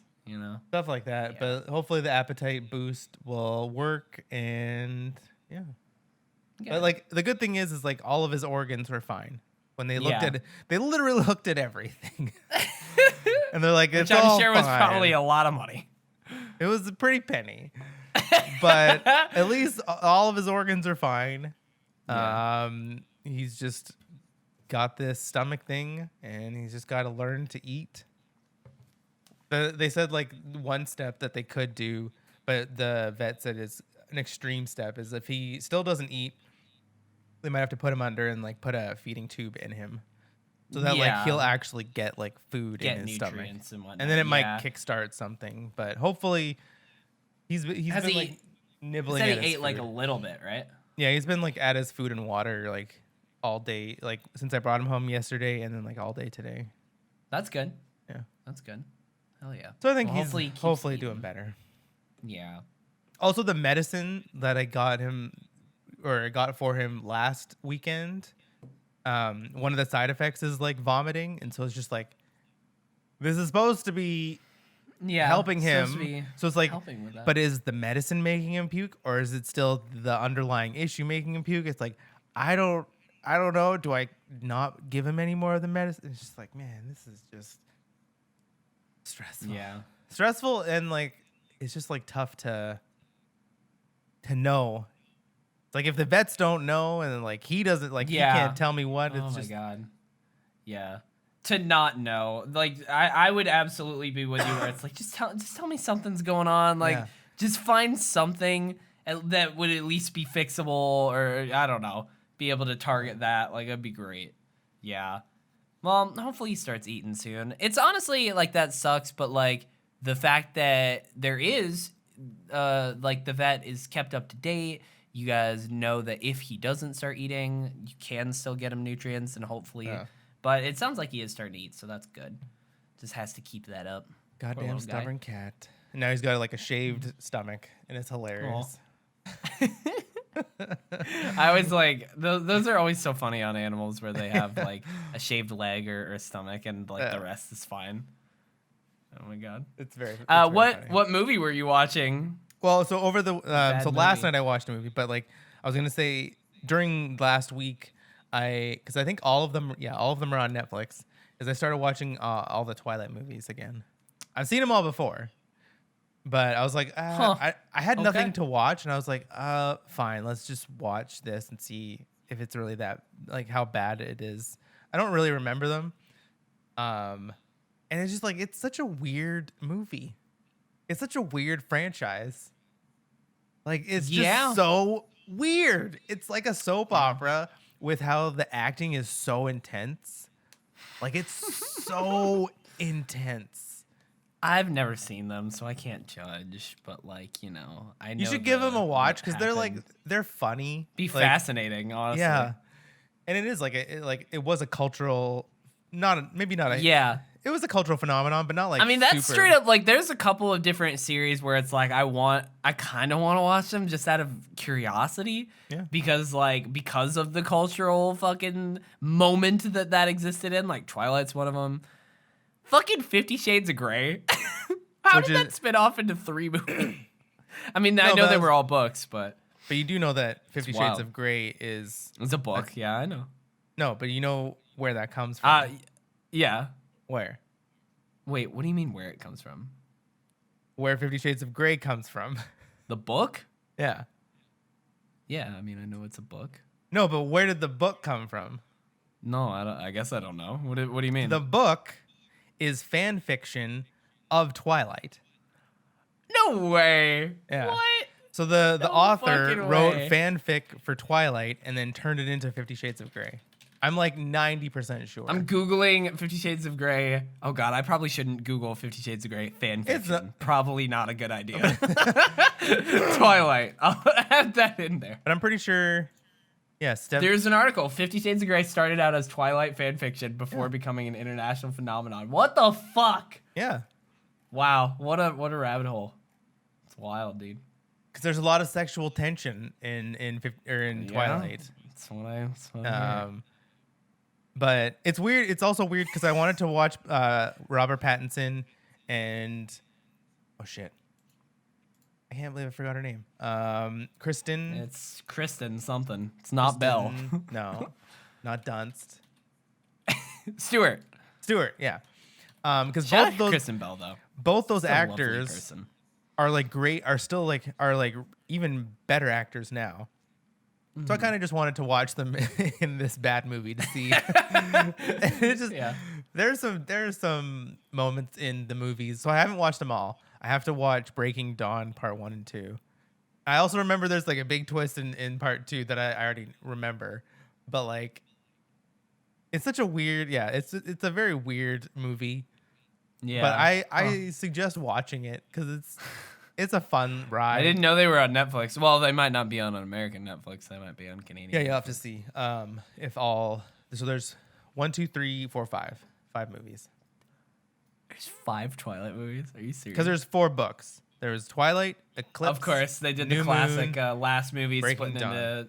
Stuff like that. Yeah. But hopefully the appetite boost will work, and But like the good thing is like all of his organs were fine when they looked at it. They literally looked at everything, and they're like, "It's all fine." Was probably a lot of money. It was a pretty penny, but at least all of his organs are fine. Yeah. He's just got this stomach thing, and he's just got to learn to eat. They said like one step that they could do, but the vet said is an extreme step is if he still doesn't eat, they might have to put him under and like put a feeding tube in him, so that like he'll actually get like food in his stomach, and then it might kickstart something. But hopefully, he's been like nibbling. He at his ate food. Like a little bit, right? Yeah, he's been like at his food and water like all day, like since I brought him home yesterday, and then like all day today. That's good. Yeah, that's good. Hell yeah. So I think he's hopefully doing better. Yeah. Also, the medicine that I got for him last weekend, one of the side effects is like vomiting, and so it's just like this is supposed to be helping him. So it's like, but is the medicine making him puke, or is it still the underlying issue making him puke? It's like I don't know. Do I not give him any more of the medicine? It's just like, man, this is just stressful. Yeah, stressful, and like it's just like tough to know. It's like if the vets don't know, and then like he doesn't, like he can't tell me what. It's my god. Yeah. To not know, like I would absolutely be with you where it's like just tell me something's going on, like just find something that would at least be fixable, or I don't know, be able to target that. Like that'd be great. Yeah. Well, hopefully he starts eating soon. It's honestly like that sucks, but like the fact that there is like the vet is kept up to date. You guys know that if he doesn't start eating, you can still get him nutrients, and hopefully. But it sounds like he is starting to eat, so that's good. Just has to keep that up. Goddamn stubborn cat. And now he's got like a shaved stomach, and it's hilarious. I always like those are always so funny on animals where they have like a shaved leg or a stomach, and like the rest is fine. Oh my god, it's very. What movie were you watching? Well, so over the last night I watched a movie, but like I was gonna say during last week. Because I think all of them are on Netflix. Is I started watching all the Twilight movies again. I've seen them all before, but I was like, I had nothing to watch, and I was like, fine, let's just watch this and see if it's really that like how bad it is. I don't really remember them, And it's just like, it's such a weird movie. It's such a weird franchise. Like, it's just so weird. It's like a soap opera with how the acting is so intense. Like, it's so intense. I've never seen them, so I can't judge. But like, I know you should give them a watch because they're funny. Be fascinating, honestly. Yeah, and it is like it was a cultural, It was a cultural phenomenon, but not like. I mean, that's straight up like. There's a couple of different series where it's like I kind of want to watch them just out of curiosity. Yeah. Because of the cultural fucking moment that existed in, like Twilight's one of them. Fucking 50 Shades of Grey. How did that spin off into 3 movies? I mean, I know they were all books, but you do know that 50 Shades of Grey is. It's a book. Yeah, I know. No, but you know where that comes from. Yeah. Where? Wait, what do you mean where it comes from? Where 50 Shades of Grey comes from. The book? Yeah. Yeah, I mean, I know it's a book. No, but where did the book come from? No, I guess I don't know. What do you mean? The book is fan fiction of Twilight. No way. Yeah. What? So the author wrote fanfic for Twilight and then turned it into 50 Shades of Grey. I'm like 90% sure. I'm Googling 50 Shades of Grey. Oh, God, I probably shouldn't Google 50 Shades of Grey fan fiction. Probably not a good idea. Twilight. I'll add that in there. But I'm pretty sure, there's an article. 50 Shades of Grey started out as Twilight fan fiction before becoming an international phenomenon. What the fuck? Yeah. Wow. What a rabbit hole. It's wild, dude. Because there's a lot of sexual tension in Twilight. That's what I But it's weird. It's also weird because I wanted to watch Robert Pattinson and oh shit, I can't believe I forgot her name. Kristen. It's Kristen something. It's not Bell. No, not Dunst. Stewart. Yeah. Because both those Kristen Bell though. Both those actors are like great. Are like even better actors now. So I kind of just wanted to watch them in this bad movie to see. It's just there's some moments in the movies. So I haven't watched them all. I have to watch Breaking Dawn Part 1 and 2. I also remember there's like a big twist in Part 2 that I already remember. But like, it's such a weird, it's a very weird movie. Yeah. But I suggest watching it because it's a fun ride. I didn't know they were on Netflix. Well, they might not be on American Netflix. They might be on Canadian. Yeah, you'll have to see. If all. So there's 1, 2, 3, 4, 5. 5 movies. There's 5 Twilight movies? Are you serious? Because there's 4 books. There was Twilight, Eclipse. Of course, they did the classic last movie splitting into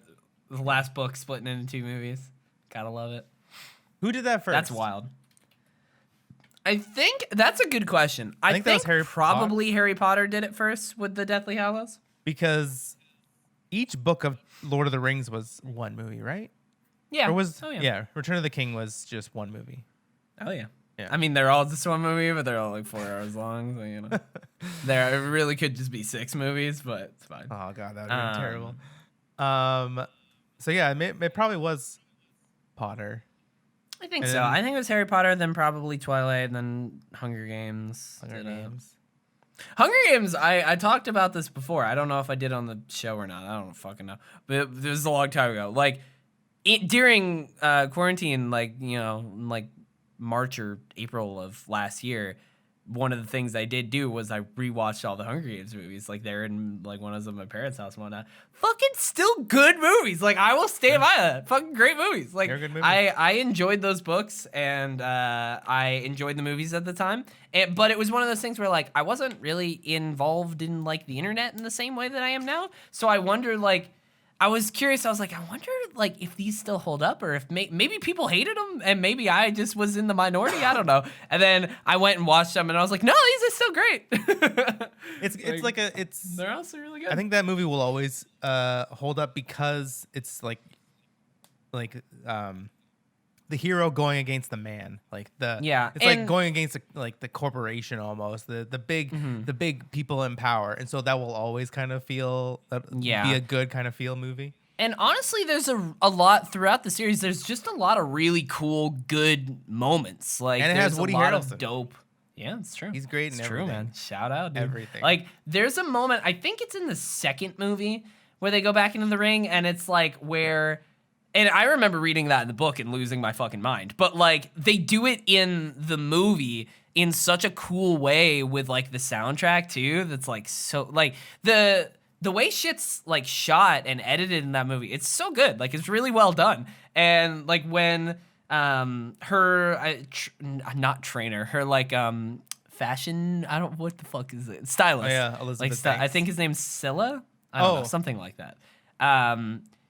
the last book splitting into 2 movies. Gotta love it. Who did that first? That's wild. I think that's a good question. I think that was probably Harry Potter did it first with the Deathly Hallows. Because each book of Lord of the Rings was 1 movie, right? Yeah. Or was Return of the King was just 1 movie. Oh yeah. I mean, they're all just 1 movie, but they're all like 4 hours long. So there it really could just be 6 movies, but it's fine. Oh god, that would be terrible. So yeah, it probably was Potter. I think so. I think it was Harry Potter, then probably Twilight, then Hunger Games. Hunger Games, I talked about this before. I don't know if I did on the show or not. I don't fucking know. But it was a long time ago. Like, during quarantine, like March or April of last year, one of the things I did do was I rewatched all the Hunger Games movies. Like, they're in like when I was at my parents' house and whatnot. Fucking still good movies. Like, I will stand by that. Fucking great movies. Like, good movies. I enjoyed those books and I enjoyed the movies at the time. But it was one of those things where like I wasn't really involved in like the internet in the same way that I am now. So I wonder like. I was curious. I was like, I wonder, like, if these still hold up, or if maybe people hated them, and maybe I just was in the minority. I don't know. And then I went and watched them, and I was like, no, these are still great. They're also really good. I think that movie will always hold up because it's like the hero going against the man, it's like going against the corporation almost, the big people in power, and so that will always kind of feel be a good kind of feel movie. And honestly, there's a lot throughout the series. There's just a lot of really cool, good moments. Like, and it there's has Woody a lot Harrelson. of dope. Yeah, it's true. He's great in everything. True, man. Shout out, dude. Everything. Like, there's a moment, I think it's in the second movie, where they go back into the ring, and it's like where, and I remember reading that in the book and losing my fucking mind, but like they do it in the movie in such a cool way with like the soundtrack too. That's like so like the way shit's like shot and edited in that movie. It's so good. Like it's really well done. And like when not trainer, her like fashion, I don't, what the fuck is it? Stylist. Oh yeah, Elizabeth. Like I think his name's Scylla. I don't know, something like that.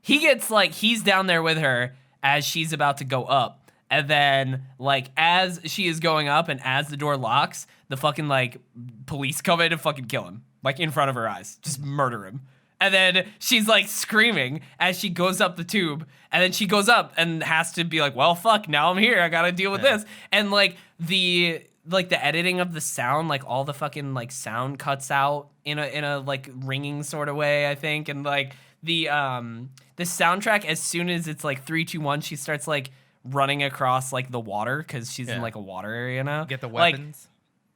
He gets like, he's down there with her as she's about to go up. And then like as she is going up and as the door locks, the fucking like police come in and fucking kill him. Like in front of her eyes. Just murder him. And then she's like screaming as she goes up the tube. And then she goes up and has to be like, well, fuck, now I'm here. I gotta deal with this. And like the editing of the sound, like all the fucking like sound cuts out in a like ringing sort of way, I think. And like the soundtrack, as soon as it's like 3, 2, 1, she starts like running across like the water because she's in like a water area now. Get the weapons.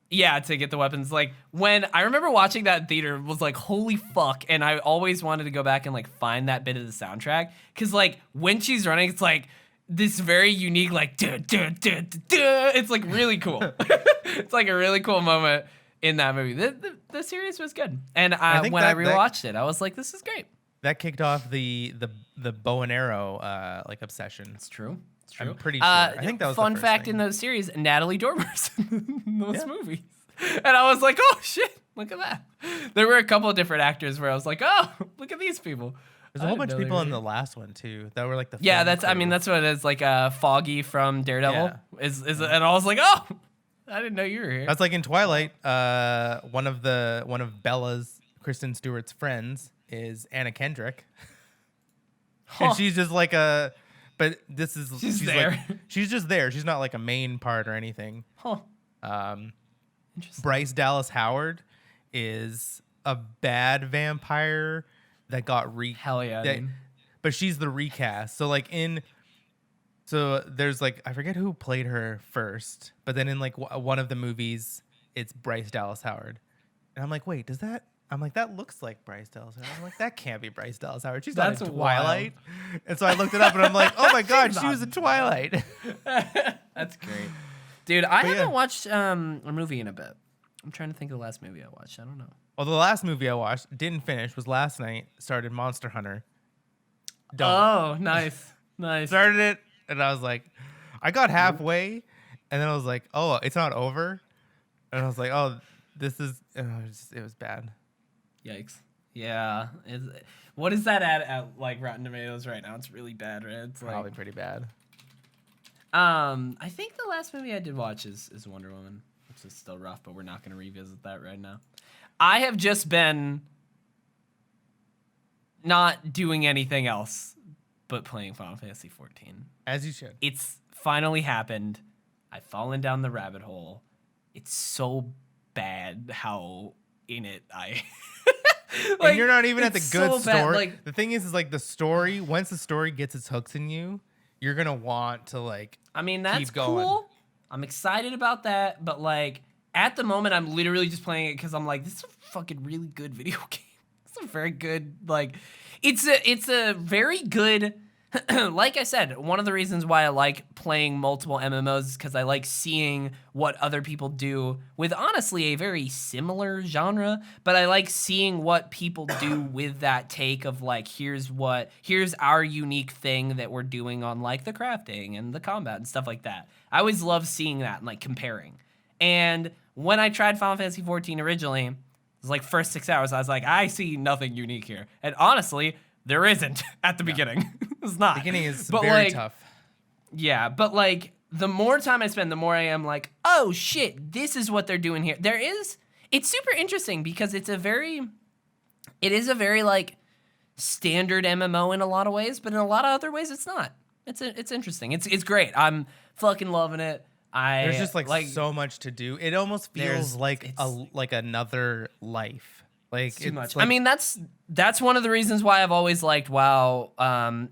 Yeah, to get the weapons. Like when I remember watching that in theater, was like, holy fuck. And I always wanted to go back and like find that bit of the soundtrack. Cause like when she's running, it's like this very unique, like, duh, duh, duh, duh, duh. It's like really cool. It's like a really cool moment in that movie. The series was good. And when I rewatched it, I was like, this is great. That kicked off the bow and arrow like obsession. It's true. It's true. I'm pretty sure. I think that was fun the first fact thing. In those series. Natalie Dormer's in those movies, and I was like, oh shit, look at that. There were a couple of different actors where I was like, oh, look at these people. There's a whole bunch of people in the last one too that were like the that's I mean that's what it is. Like Foggy from Daredevil is and I was like, oh, I didn't know you were here. That's like in Twilight. One of Bella's, Kristen Stewart's friends is Anna Kendrick. And she's just like but this is she's there. Like, she's just there. She's not like a main part or anything. Huh. Interesting. Bryce Dallas Howard is a bad vampire that got hell yeah. Dude. But she's the recast. So like so there's like, I forget who played her first, but then in like one of the movies, it's Bryce Dallas Howard. And I'm like, wait, I'm like, that looks like Bryce Dallas Howard. I'm like, that can't be Bryce Dallas Howard. She's not in Twilight. Wild. And so I looked it up and I'm like, oh my God, she was in Twilight. That's great. Dude, I haven't watched a movie in a bit. I'm trying to think of the last movie I watched. I don't know. Well, the last movie I watched, didn't finish, was last night. Started Monster Hunter. Don't. Oh, nice. Nice. Started it and I was like, I got halfway and then I was like, oh, it's not over. And I was like, oh, this is, it was bad. Yikes. Yeah. What is that at like Rotten Tomatoes right now? It's really bad, right? It's probably pretty bad. I think the last movie I did watch is Wonder Woman, which is still rough, but we're not going to revisit that right now. I have just been not doing anything else but playing Final Fantasy 14. As you should. It's finally happened. I've fallen down the rabbit hole. It's so bad how in it I... Like, and you're not even at the good so story. like, the thing is like the story, once the story gets its hooks in you, you're going to want to like that's keep going. Cool. I'm excited about that, but like at the moment I'm literally just playing it because I'm like, this is a fucking really good video game. It's a very good, like, it's a very good, like I said, one of the reasons why I like playing multiple MMOs is because I like seeing what other people do with honestly a very similar genre, but I like seeing what people do with that take of like, here's our unique thing that we're doing on like the crafting and the combat and stuff like that. I always love seeing that and like comparing. And when I tried Final Fantasy 14 originally, it was like first 6 hours, I was like, I see nothing unique here. And honestly, there isn't at the beginning. It's not. The beginning is very tough. Yeah, but like the more time I spend, the more I am like, oh shit, this is what they're doing here. It's super interesting because it is a very like standard MMO in a lot of ways, but in a lot of other ways it's not. It's interesting. It's great. I'm fucking loving it. There's just like so much to do. It almost feels like another life. Like it's too much. Like, I mean, that's one of the reasons why I've always liked WoW,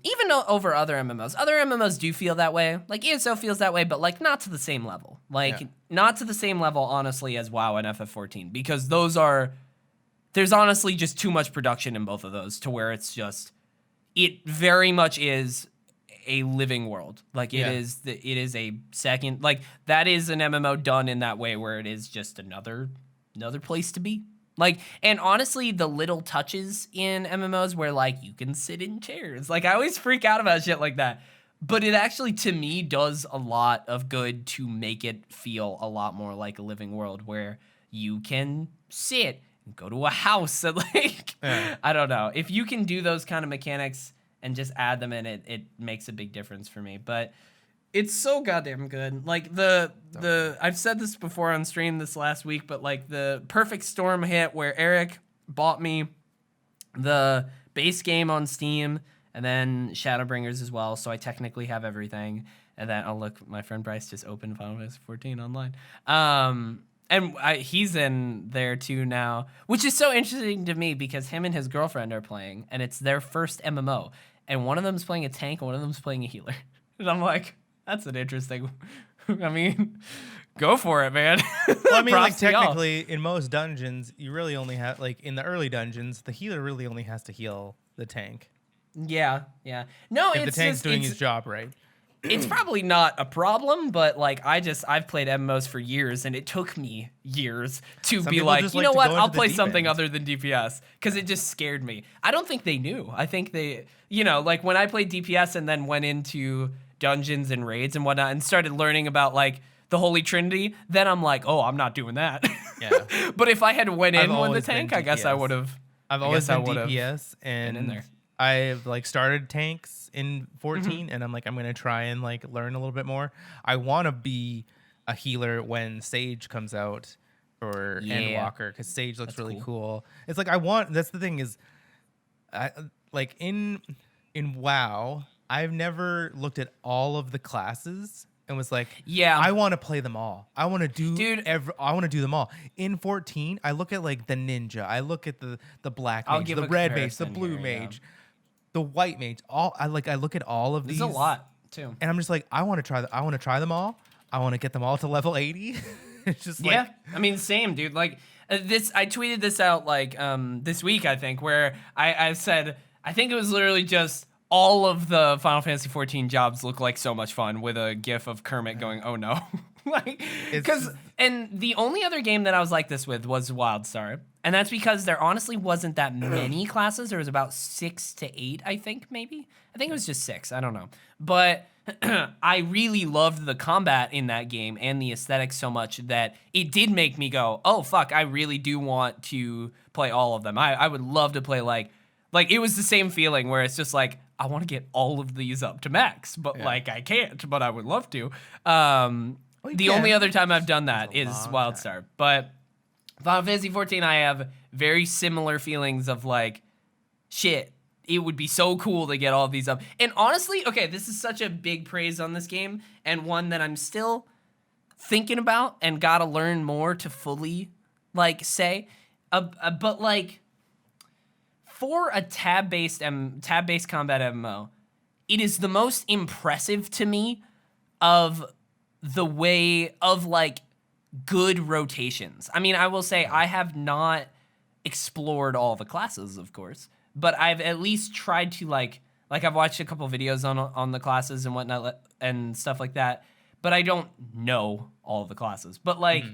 even over other MMOs. Other MMOs do feel that way. Like ESO feels that way, but like not to the same level. Like not to the same level, honestly, as WoW and FF14, because there's honestly just too much production in both of those to where it's just, it very much is a living world. Like it is a second, like that is an MMO done in that way where it is just another place to be. Like, and honestly, the little touches in MMOs where like you can sit in chairs, like I always freak out about shit like that, but it actually to me does a lot of good to make it feel a lot more like a living world where you can sit and go to a house and like I don't know, if you can do those kind of mechanics and just add them in, it makes a big difference for me. But it's so goddamn good. Like the I've said this before on stream this last week, but like the Perfect Storm hit where Eric bought me the base game on Steam and then Shadowbringers as well, so I technically have everything. And then my friend Bryce just opened Final Fantasy 14 online. And he's in there too now, which is so interesting to me because him and his girlfriend are playing, and it's their first MMO. And one of them's playing a tank, and one of them's playing a healer. And I'm like, that's an interesting. I mean, go for it, man. Well, I mean, like technically, in most dungeons, you really only have like in the early dungeons, the healer really only has to heal the tank. Yeah. No, if the tank's doing his job right. It's probably not a problem, but like I've played MMOs for years, and it took me years to be like, you know what, I'll play something other than DPS, because it just scared me. I don't think they knew. I think they, like when I played DPS and then went into dungeons and raids and whatnot and started learning about like the Holy Trinity, then I'm like, oh, I'm not doing that. Yeah. But if I had went in with the tank, I guess I would have. I've always been DPS, and in there. I've like started tanks in 14, and I'm gonna try and like learn a little bit more. I want to be a healer when Sage comes out for Endwalker, because Sage looks really cool. It's like that's the thing is, like in WoW, I've never looked at all of the classes and was like, I want to play them all. I want to do I want to do them all. In 14, I look at like the ninja, I look at the black mage, the red mage, the blue mage. The white mage, I look at all of these. There's a lot too, and I'm just like, I want to try them all. I want to get them all to level 80. It's just like, I mean, same dude. Like this, I tweeted this out like this week, I think, where I said I think it was literally just all of the Final Fantasy 14 jobs look like so much fun with a gif of Kermit going, oh no. Like, and the only other game that I was like this with was WildStar. And that's because there honestly wasn't that many classes. There was about 6 to 8, I think, maybe. I think it was just 6. I don't know. But I really loved the combat in that game and the aesthetic so much that it did make me go, oh, fuck, I really do want to play all of them. I would love to play, like it was the same feeling where it's just like, I want to get all of these up to max. But, like, I can't. But I would love to. The only other time I've done that is WildStar. But Final Fantasy 14, I have very similar feelings of like, shit, it would be so cool to get all of these up. And honestly, okay, this is such a big praise on this game, and one that I'm still thinking about and gotta learn more to fully like say. But like, for a tab-based combat MMO, it is the most impressive to me of the way of like good rotations. I mean, I will say I have not explored all the classes, of course, but I've at least tried to like I've watched a couple videos on the classes and whatnot and stuff like that, but I don't know all of the classes. But like,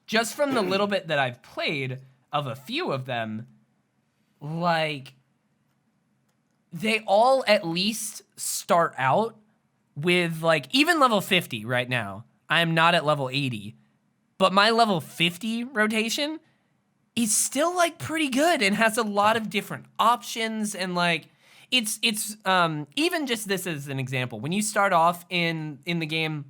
just from the little bit that I've played of a few of them, like, they all at least start out with like, even level 50 right now, I am not at level 80, but my level 50 rotation is still like pretty good and has a lot of different options. And like, it's even just this as an example, when you start off in the game,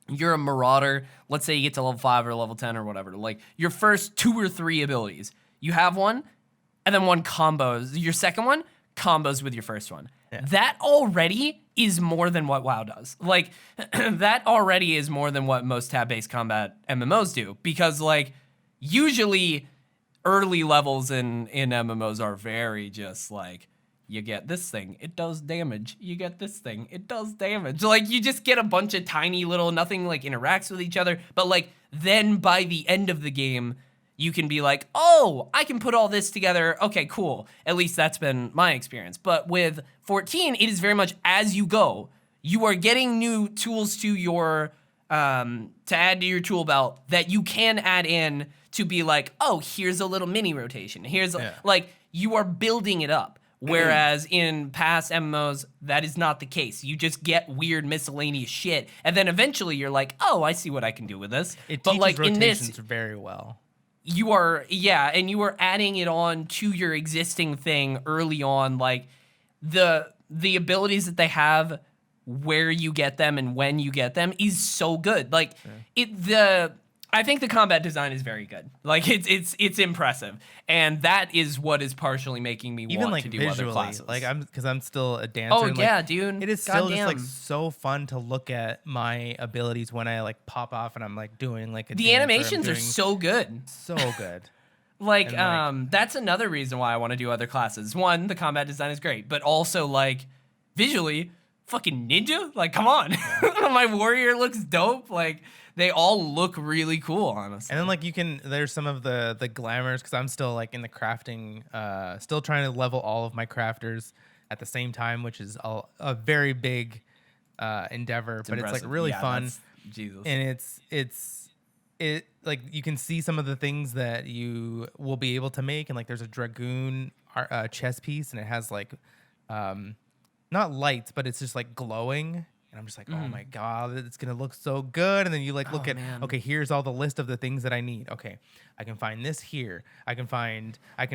you're a marauder. Let's say you get to level 5 or level 10 or whatever, like your first 2 or 3 abilities, you have one, and then one combos. Your second one combos with your first one. Yeah. That already is more than what WoW does. Like, that already is more than what most tab-based combat MMOs do. Because, like, usually early levels in MMOs are very just like, you get this thing, it does damage. You get this thing, it does damage. Like, you just get a bunch of tiny little, nothing like interacts with each other. But like, then by the end of the game, you can be like, oh, I can put all this together. Okay, cool. At least that's been my experience. But with 14, it is very much as you go. You are getting new tools to your, to add to your tool belt that you can add in to be like, oh, here's a little mini rotation. Here's, like, you are building it up. Whereas in past MMOs, that is not the case. You just get weird miscellaneous shit, and then eventually you're like, oh, I see what I can do with this. It but teaches like rotations in this, very well. you are, and you are adding it on to your existing thing early on. Like, the abilities that they have, where you get them and when you get them is so good. Like, I think the combat design is very good. Like, it's impressive, and that is what is partially making me Even want like to do visually, other classes. like because I'm still a dancer. Oh and, yeah, like, dude! It is still just like Goddamn. so fun to look at my abilities when I like pop off and I'm like doing like a The dance, or I'm animations are doing so good. so good. Like, And, like- that's another reason why I want to do other classes. One, the combat design is great, but also like visually, fucking ninja. Like, come on, my warrior looks dope. Like, they all look really cool, honestly. And then like there's some of the glamours because I'm still like in the crafting, still trying to level all of my crafters at the same time, which is a very big endeavor, but impressive. it's like really fun. Jesus. And it like you can see some of the things that you will be able to make, and like there's a dragoon chess piece, and it has like not lights, but it's just like glowing. And I'm just like, oh my God, it's gonna look so good. And then you like look at, man. okay, here's all the list of the things that I need. Okay, I can find this here. I can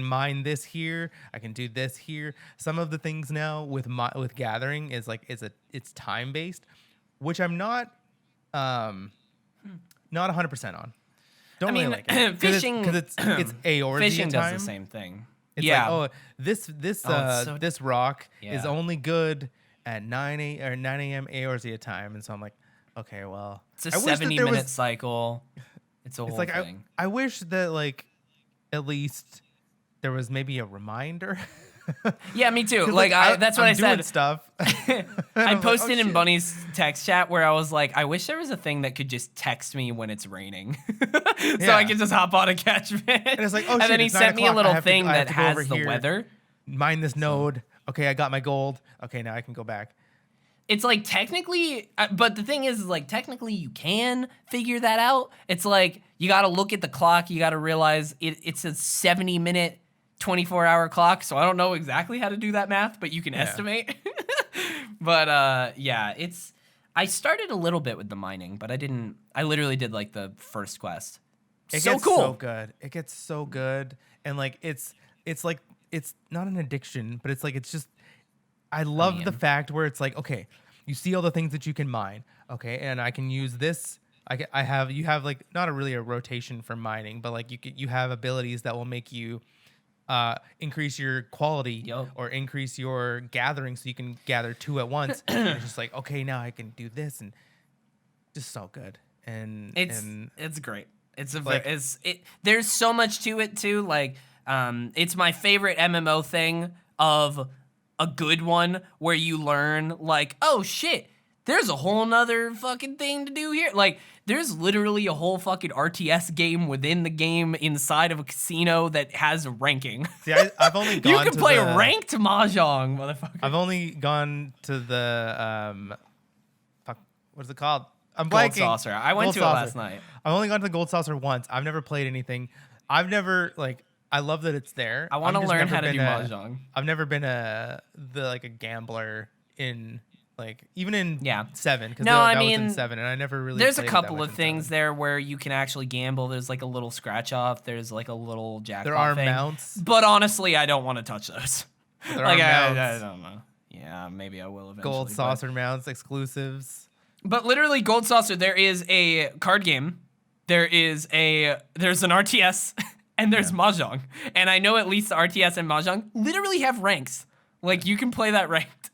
mine this here. I can do this here. Some of the things now with gathering is like it's time based, which I'm not 100% on. Don't really like it. Fishing because it's Eorzea fishing time. does the same thing. It's yeah. like, oh, this this rock is Yeah. only good at 9 a.m. Eorzea time, and so I'm like, okay, well, It's a I wish that 70-minute cycle. It's a whole It's like thing. I wish that like at least there was maybe a reminder. Yeah, me too. 'Cause, Like, that's what I'm I doing said. stuff. I I'm like, posted oh, in shit. Bunny's text chat where I was like, I wish there was a thing that could just text me when it's raining, so Yeah. I could just hop on and catch fish. And it's like, oh, and shit, then he it's 9 sent me a o'clock. little I thing have that to go over has the here. weather. Mine this node. Okay, I got my gold. Okay, now I can go back. It's like technically, but the thing is like technically you can figure that out. It's like you got to look at the clock. You got to realize it's a 70-minute, 24-hour clock. So I don't know exactly how to do that math, but you can estimate. But yeah, I started a little bit with the mining, but I literally did like the first quest. It so gets cool. so good. It gets so good, and like it's like it's not an addiction, but it's like it's just. I love the fact where it's like, okay, you see all the things that you can mine, okay, and I can use this. You have like not really a rotation for mining, but like you have abilities that will make you increase your quality or increase your gathering, so you can gather 2 at once. And it's just like, okay, now I can do this, and just so good. And it's great. There's so much to it too. Like, it's my favorite MMO thing of a good one where you learn like, oh shit, there's a whole nother fucking thing to do here. Like, there's literally a whole fucking RTS game within the game inside of a casino that has ranking. See, I've only gone you can to play the, ranked mahjong, motherfucker. I've only gone to the what is it called? I'm Gold blanking. Saucer. I went Gold to Saucer. it last night. I've only gone to the Gold Saucer once. I've never played anything. I've never like. I love that it's there. I want to learn how to do mahjong. I've never been a gambler in like even in 7 because that was in 7 and I never really. There's a played couple that much of in things 7. there where you can actually gamble. There's like a little scratch off. There's like a little jackpot. There are thing. mounts, but honestly, I don't want to touch those. There like are mounts. I don't know. Yeah, maybe I will eventually. Gold Saucer mounts exclusives. But literally, Gold Saucer, there is a card game. There's an RTS. And there's mahjong. And I know at least the RTS and mahjong literally have ranks. Like, you can play that ranked.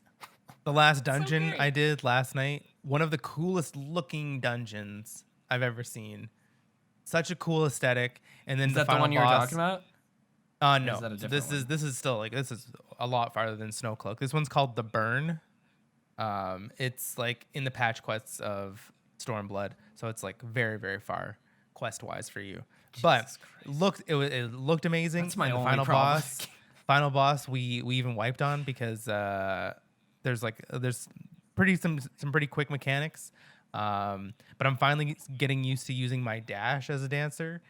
The last dungeon I did last night, one of the coolest looking dungeons I've ever seen. Such a cool aesthetic. And then Is that the one you were talking about? No. This is still like this is a lot farther than Snowcloak. This one's called The Burn. It's like in the patch quests of Stormblood, so it's like very, very far quest wise for you. But it looked amazing. That's my and only final problem. Final boss we even wiped on because there's some pretty quick mechanics. But I'm finally getting used to using my dash as a dancer,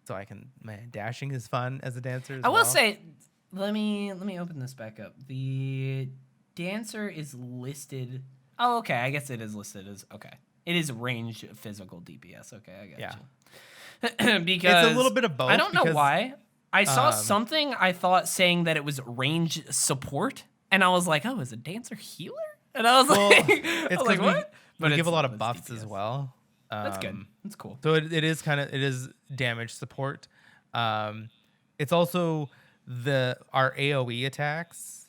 so dashing is fun as a dancer. I will say, let me open this back up. The dancer is listed. Oh, okay. I guess it is listed as okay. It is range physical DPS. Okay, I got you. Because it's a little bit of both. I don't know why. I saw something I thought saying that it was range support, and I was like, "Oh, is a dancer healer?" And I was like, "It's like what?" But we give a lot of buffs DPS. As well. That's good. That's cool. So it is damage support. It's also our AOE attacks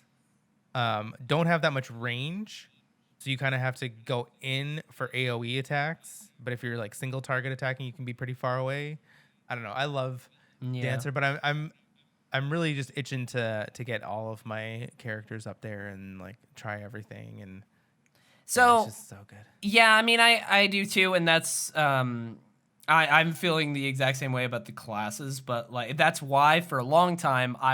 don't have that much range, so you kind of have to go in for AOE attacks. But if you're like single target attacking, you can be pretty far away. I don't know. I love dancer, but I'm really just itching to get all of my characters up there and like try everything and. So it's just so good. Yeah, I mean, I do too, and that's I'm feeling the exact same way about the classes, but like that's why for a long time I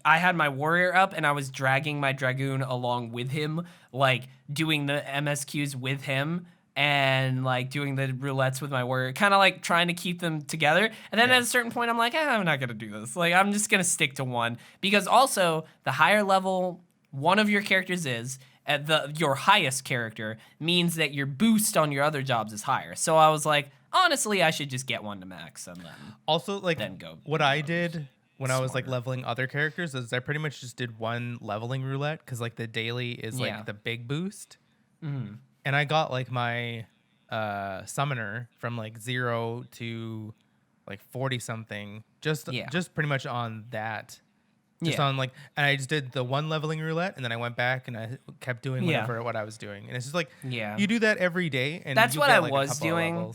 had my warrior up and I was dragging my dragoon along with him, like doing the MSQs with him and like doing the roulettes with my warrior, kind of like trying to keep them together. And then at a certain point, I'm like, I'm not gonna do this. Like I'm just gonna stick to one because also the higher level one of your characters is. Your highest character means that your boost on your other jobs is higher. So I was like, honestly, I should just get one to max and then also like then go. What I did when I was like leveling other characters is I pretty much just did one leveling roulette because like the daily is like the big boost, and I got like my summoner from like 0 to like 40 something just pretty much on that. Just on like, and I just did the one leveling roulette, and then I went back and I kept doing what I was doing, and it's just like, you do that every day, and that's you what get, I like, was doing,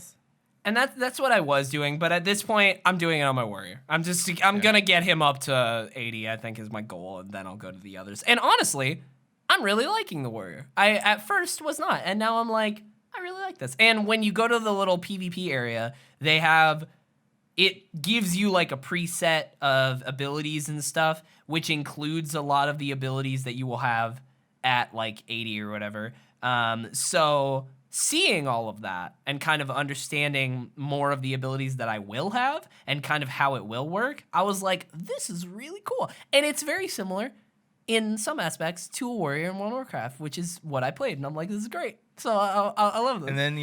and that's what I was doing. But at this point, I'm doing it on my warrior. I'm gonna get him up to 80. I think is my goal, and then I'll go to the others. And honestly, I'm really liking the warrior. I at first was not, and now I'm like, I really like this. And when you go to the little PvP area, they have. It gives you like a preset of abilities and stuff, which includes a lot of the abilities that you will have at like 80 or whatever. So seeing all of that and kind of understanding more of the abilities that I will have and kind of how it will work, I was like, this is really cool. And it's very similar in some aspects to a warrior in World of Warcraft, which is what I played. And I'm like, this is great. So I love this. And then,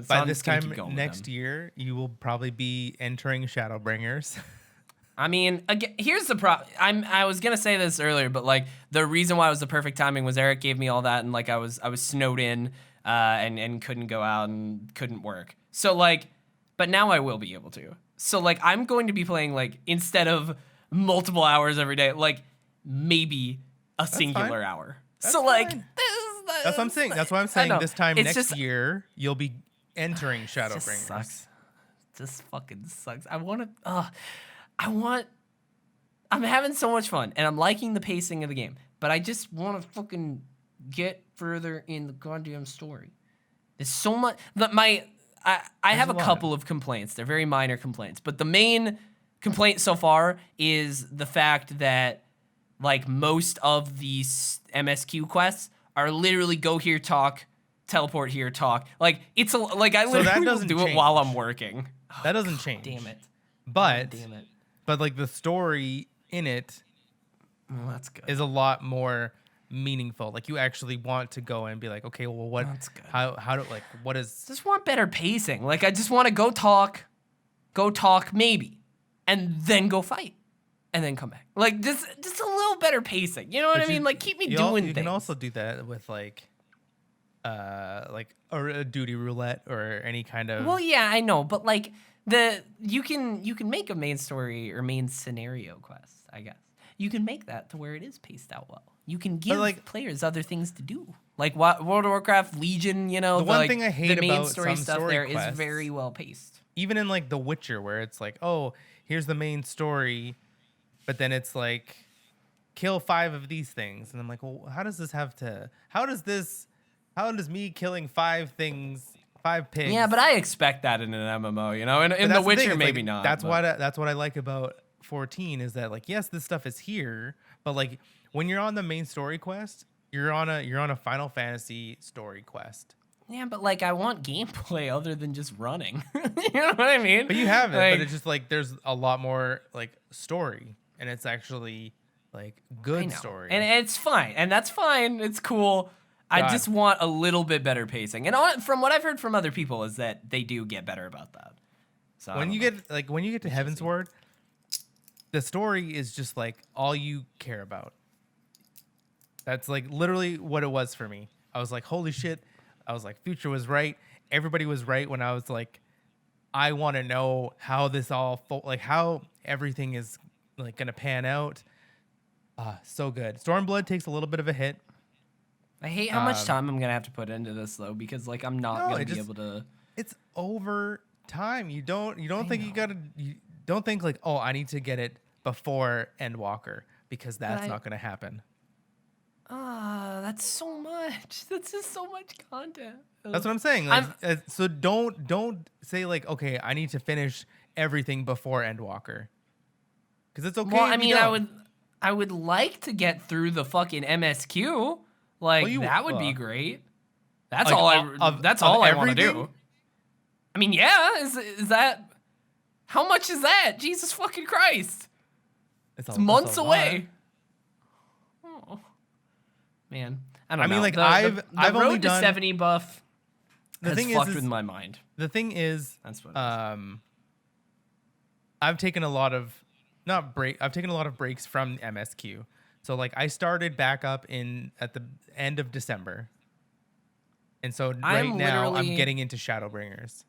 by this time next year, you will probably be entering Shadowbringers. I mean, again, here's the problem. I was gonna say this earlier, but like the reason why it was the perfect timing was Eric gave me all that, and like I was snowed in, and couldn't go out and couldn't work. So like, but now I will be able to. So like, I'm going to be playing like instead of multiple hours every day, like maybe a singular hour. That's so like. That's what I'm saying. That's what I'm saying. This time next year, you'll be entering Shadowbringers. This fucking sucks. I'm having so much fun, and I'm liking the pacing of the game, but I just want to fucking get further in the goddamn story. There's so much. I have a couple of complaints. They're very minor complaints, but the main complaint so far is the fact that like most of these MSQ quests are literally go here, talk, teleport here, talk. Like it's I literally will do it while I'm working. That doesn't change. Damn it. But like the story in it that's good. Is a lot more meaningful. Like you actually want to go and be like, okay, well what how do like what is just want better pacing. Like I just want to go talk maybe, and then go fight. And then come back. Like just a little better pacing. You know what I mean? Like keep me doing things. You can also do that with like a duty roulette or any kind of. Well, yeah, I know, but like you can make a main story or main scenario quest. I guess you can make that to where it is paced out well. You can give players other things to do. Like World of Warcraft, Legion. The one thing I hate the main about story some stuff story there quests, is very well paced. Even in like The Witcher, where it's like, oh, here's the main story. but then it's like kill 5 of these things, and I'm like, well, how does me killing 5 things, 5 pigs? Yeah, but I expect that in an MMO, you know. In The Witcher, maybe not. That's what I like about 14 is that, like, yes, this stuff is here, but like when you're on the main story quest, you're on a Final Fantasy story quest. Yeah, but like I want gameplay other than just running. You know what I mean? But you have it, but it's just like there's a lot more like story, and it's actually like good story, and it's fine, and that's fine. It's cool. God. I just want a little bit better pacing, and from what I've heard from other people is that they do get better about that. So when you get to Heavensward, the story is just like all you care about. That's like literally what it was for me. I was like, holy shit. I was like, Future was right. Everybody was right when I was like, I want to know how this all, how everything is like going to pan out. So good. Stormblood takes a little bit of a hit. I hate how much time I'm going to have to put into this though, because like I'm not going to be able to. It's over time. You don't think you don't think like, oh, I need to get it before Endwalker, because that's not going to happen. That's so much. That's just so much content. That's what I'm saying. Like, so don't say like, okay, I need to finish everything before Endwalker, because it's okay. Well, I mean, I would like to get through the fucking MSQ. Like that would be great. That's like, that's all I want to do. I mean, yeah. Is that how much is that? Jesus fucking Christ! It's months away. Oh. Man, I don't know. I mean, like the I've road only to done 70 buff. The has thing fucked is with my mind. The thing is, that's what. I've taken a lot of I've taken a lot of breaks from MSQ. So like I started back up at the end of December, and so right now I'm getting into Shadowbringers.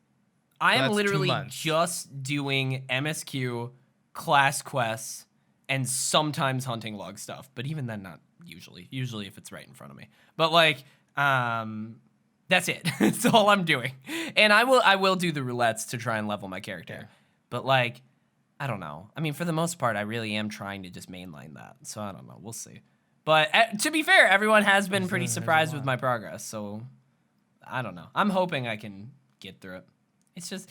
I am literally just doing MSQ, class quests, and sometimes hunting log stuff. But even then, not usually. Usually if it's right in front of me. But like, that's it. That's all I'm doing. And I will do the roulettes to try and level my character. Yeah. But like, I don't know. I mean, for the most part, I really am trying to just mainline that. So I don't know. We'll see. But to be fair, everyone has been pretty surprised with my progress. So I don't know. I'm hoping I can get through it. It's just,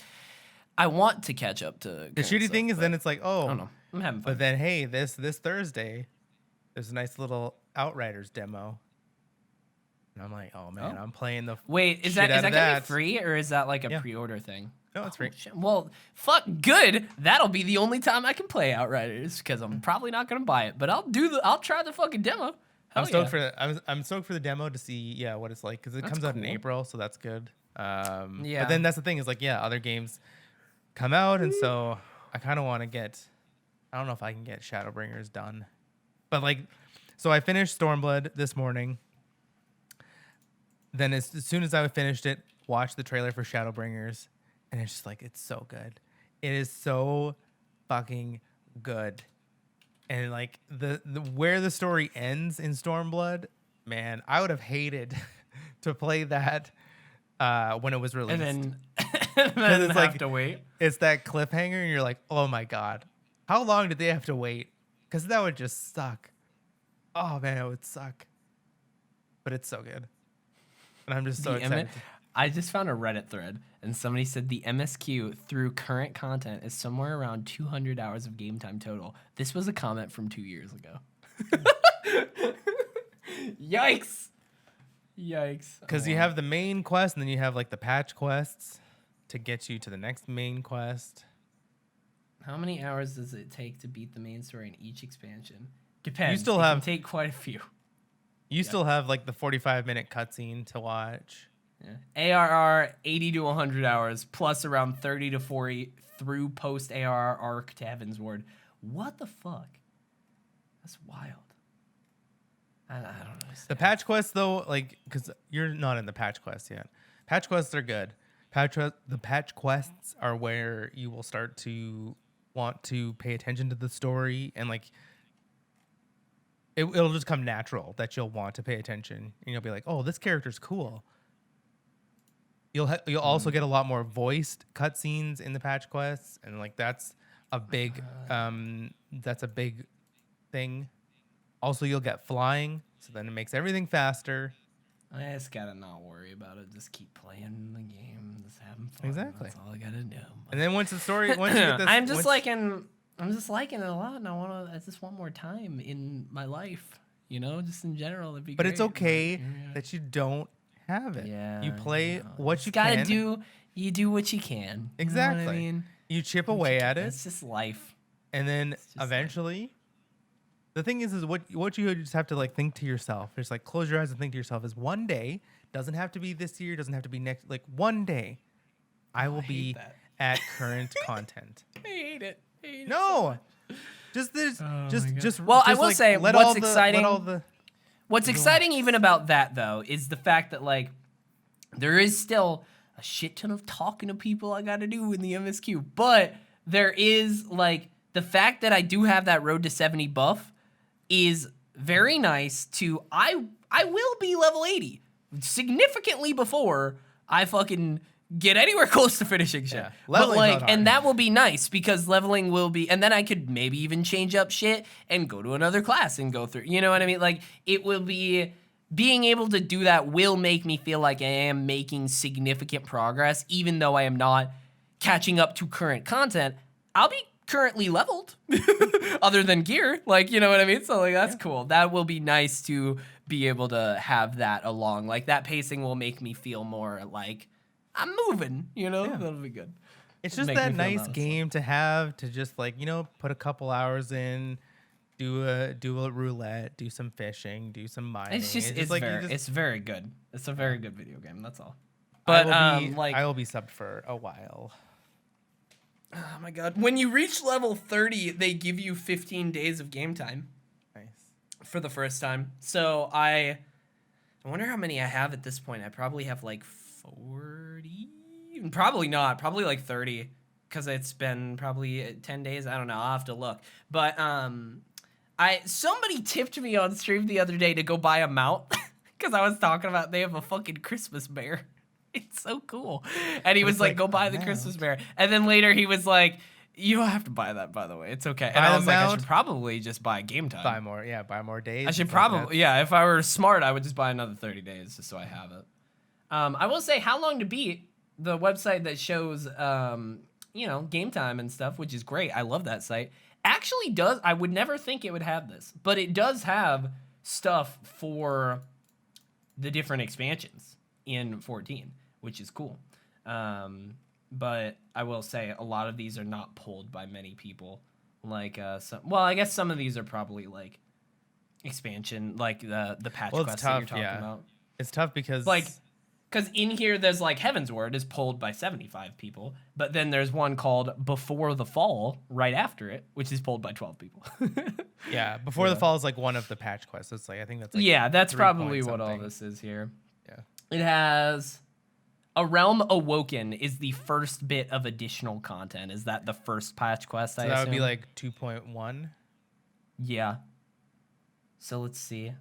I want to catch up to the shitty thing is then it's like, oh, I don't know. I'm having fun. But then, hey, this Thursday, there's a nice little Outriders demo. And I'm like, oh man, I'm playing the Wait, is that gonna be free, or is that like a pre-order thing? No, it's free. Shit. Well, fuck, good. That'll be the only time I can play Outriders, because I'm probably not gonna buy it, but I'll try the fucking demo. I'm stoked for the demo to see what it's like, because it comes out in April, so that's good. But then that's the thing is like, other games come out, and so I kind of want to get. I don't know if I can get Shadowbringers done, but like, so I finished Stormblood this morning. Then as soon as I finished it, watched the trailer for Shadowbringers, and it's just like, it's so good. It is so fucking good. And like the where the story ends in Stormblood, man, I would have hated to play that when it was released. And then it's have to wait. It's that cliffhanger, and you're like, oh my god, how long did they have to wait? Because that would just suck. Oh man, it would suck. But it's so good. And I'm just so excited. I just found a Reddit thread, and somebody said the MSQ through current content is somewhere around 200 hours of game time total. This was a comment from 2 years ago. Yikes. Because you have the main quest, and then you have like the patch quests to get you to the next main quest. How many hours does it take to beat the main story in each expansion? Depends. You still can take quite a few. You still have like the 45-minute cutscene to watch. Yeah. ARR 80 to 100 hours, plus around 30 to 40 through post ARR arc to Heavensward. What the fuck? That's wild. I don't understand. The patch quests though, like, because you're not in the patch quests yet. Patch quests are good. The patch quests are where you will start to want to pay attention to the story, and like it'll just come natural that you'll want to pay attention, and you'll be like, oh, this character's cool. You'll also get a lot more voiced cutscenes in the patch quests, and like that's a big thing. Also, you'll get flying, so then it makes everything faster. I just gotta not worry about it. Just keep playing the game, just having fun. Exactly. That's all I gotta do. And then once you get this, I'm just liking it a lot, and I just want more time in my life. You know, just in general, it'd be. But great. it's okay that you don't have it. Yeah. You play what you gotta can. do. You do what you can. Exactly. You know what I mean? You chip away at it. It's just life. And then eventually, the thing is what you just have to like think to yourself. Just like close your eyes and think to yourself is one day, doesn't have to be this year, doesn't have to be next. Like one day, I will be at current content. I hate it. No, just this, just. Well, I will like, say let what's all the, exciting. Let all the, What's exciting even about that though is the fact that like there is still a shit ton of talking to people I got to do in the MSQ, but there is like the fact that I do have that road to 70 buff is very nice to I will be level 80 significantly before I fucking get anywhere close to finishing shit. Yeah. But like, and that will be nice because leveling will be, and then I could maybe even change up shit and go to another class and go through, you know what I mean? Like it will be, being able to do that will make me feel like I am making significant progress, even though I am not catching up to current content. I'll be currently leveled other than gear, like, you know what I mean? So like, that's cool. That will be nice to be able to have that along. Like that pacing will make me feel more like I'm moving, you know? That'll be good. It's just that nice game to have to just like, you know, put a couple hours in, do a roulette, do some fishing, do some mining. It's very good. It's a very good video game. That's all. But I will be subbed for a while. Oh my god! When you reach level 30, they give you 15 days of game time. Nice. For the first time. So I wonder how many I have at this point. I probably have like 40. Probably not. Probably like 30, because it's been probably 10 days. I don't know. I'll have to look. But somebody tipped me on stream the other day to go buy a mount because I was talking about they have a fucking Christmas bear. It's so cool. And he was like, go buy the Christmas bear. And then later he was like, you don't have to buy that, by the way. It's okay. And I was like, I should probably just buy game time. Buy more days. I should probably, if I were smart, I would just buy another 30 days just so I have it. I will say How Long to Beat, the website that shows, game time and stuff, which is great. I love that site. Actually does, I would never think it would have this, but it does have stuff for the different expansions in 14, which is cool. But I will say a lot of these are not pulled by many people. Like, I guess some of these are probably like expansion, like the patch quests that you're talking about. It's tough because because in here there's like Heaven's Word is pulled by 75 people, but then there's one called Before the Fall right after it, which is pulled by 12 people. Before the Fall is like one of the patch quests. It's like I think that's like that's probably what all this is here. Yeah, it has A Realm Awoken is the first bit of additional content. Is that the first patch quest? So that would be like 2.1. Yeah. So let's see.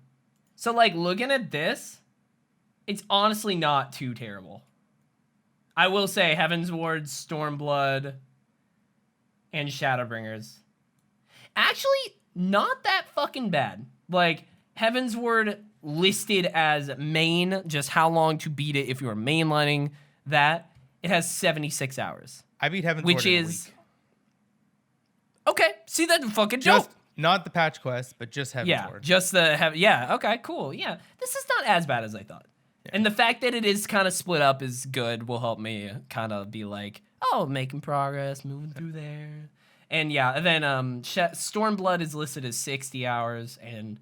So like looking at this, it's honestly not too terrible. I will say Heaven's Ward, Stormblood, and Shadowbringers. Actually, not that fucking bad. Like, Heaven's Ward listed as main, just how long to beat it if you are mainlining that. It has 76 hours. I beat Heaven's Ward in a week. Okay, see that fucking joke. Not the patch quest, but just Heaven's Ward. Just the okay, cool. Yeah, this is not as bad as I thought. Yeah. And the fact that it is kind of split up is good. Will help me kind of be like, oh, making progress, moving through there. And then Stormblood is listed as 60 hours, and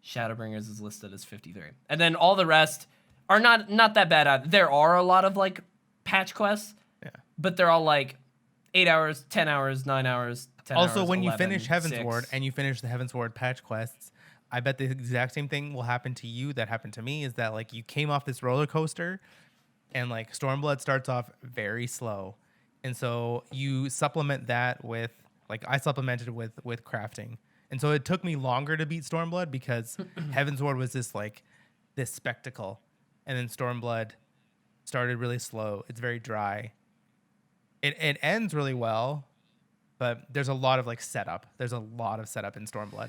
Shadowbringers is listed as 53. And then all the rest are not that bad either. There are a lot of like patch quests, but they're all like 8 hours, 10 hours, 9 hours, 10 hours. Also, when 11, you finish Heaven's 6. Ward and you finish the Heaven's Ward patch quests, I bet the exact same thing will happen to you that happened to me, is that like you came off this roller coaster and like Stormblood starts off very slow. And so you supplement that with, like I supplemented with crafting. And so it took me longer to beat Stormblood because Heaven's Ward was this spectacle. And then Stormblood started really slow. It's very dry. It ends really well, but there's a lot of like setup. There's a lot of setup in Stormblood.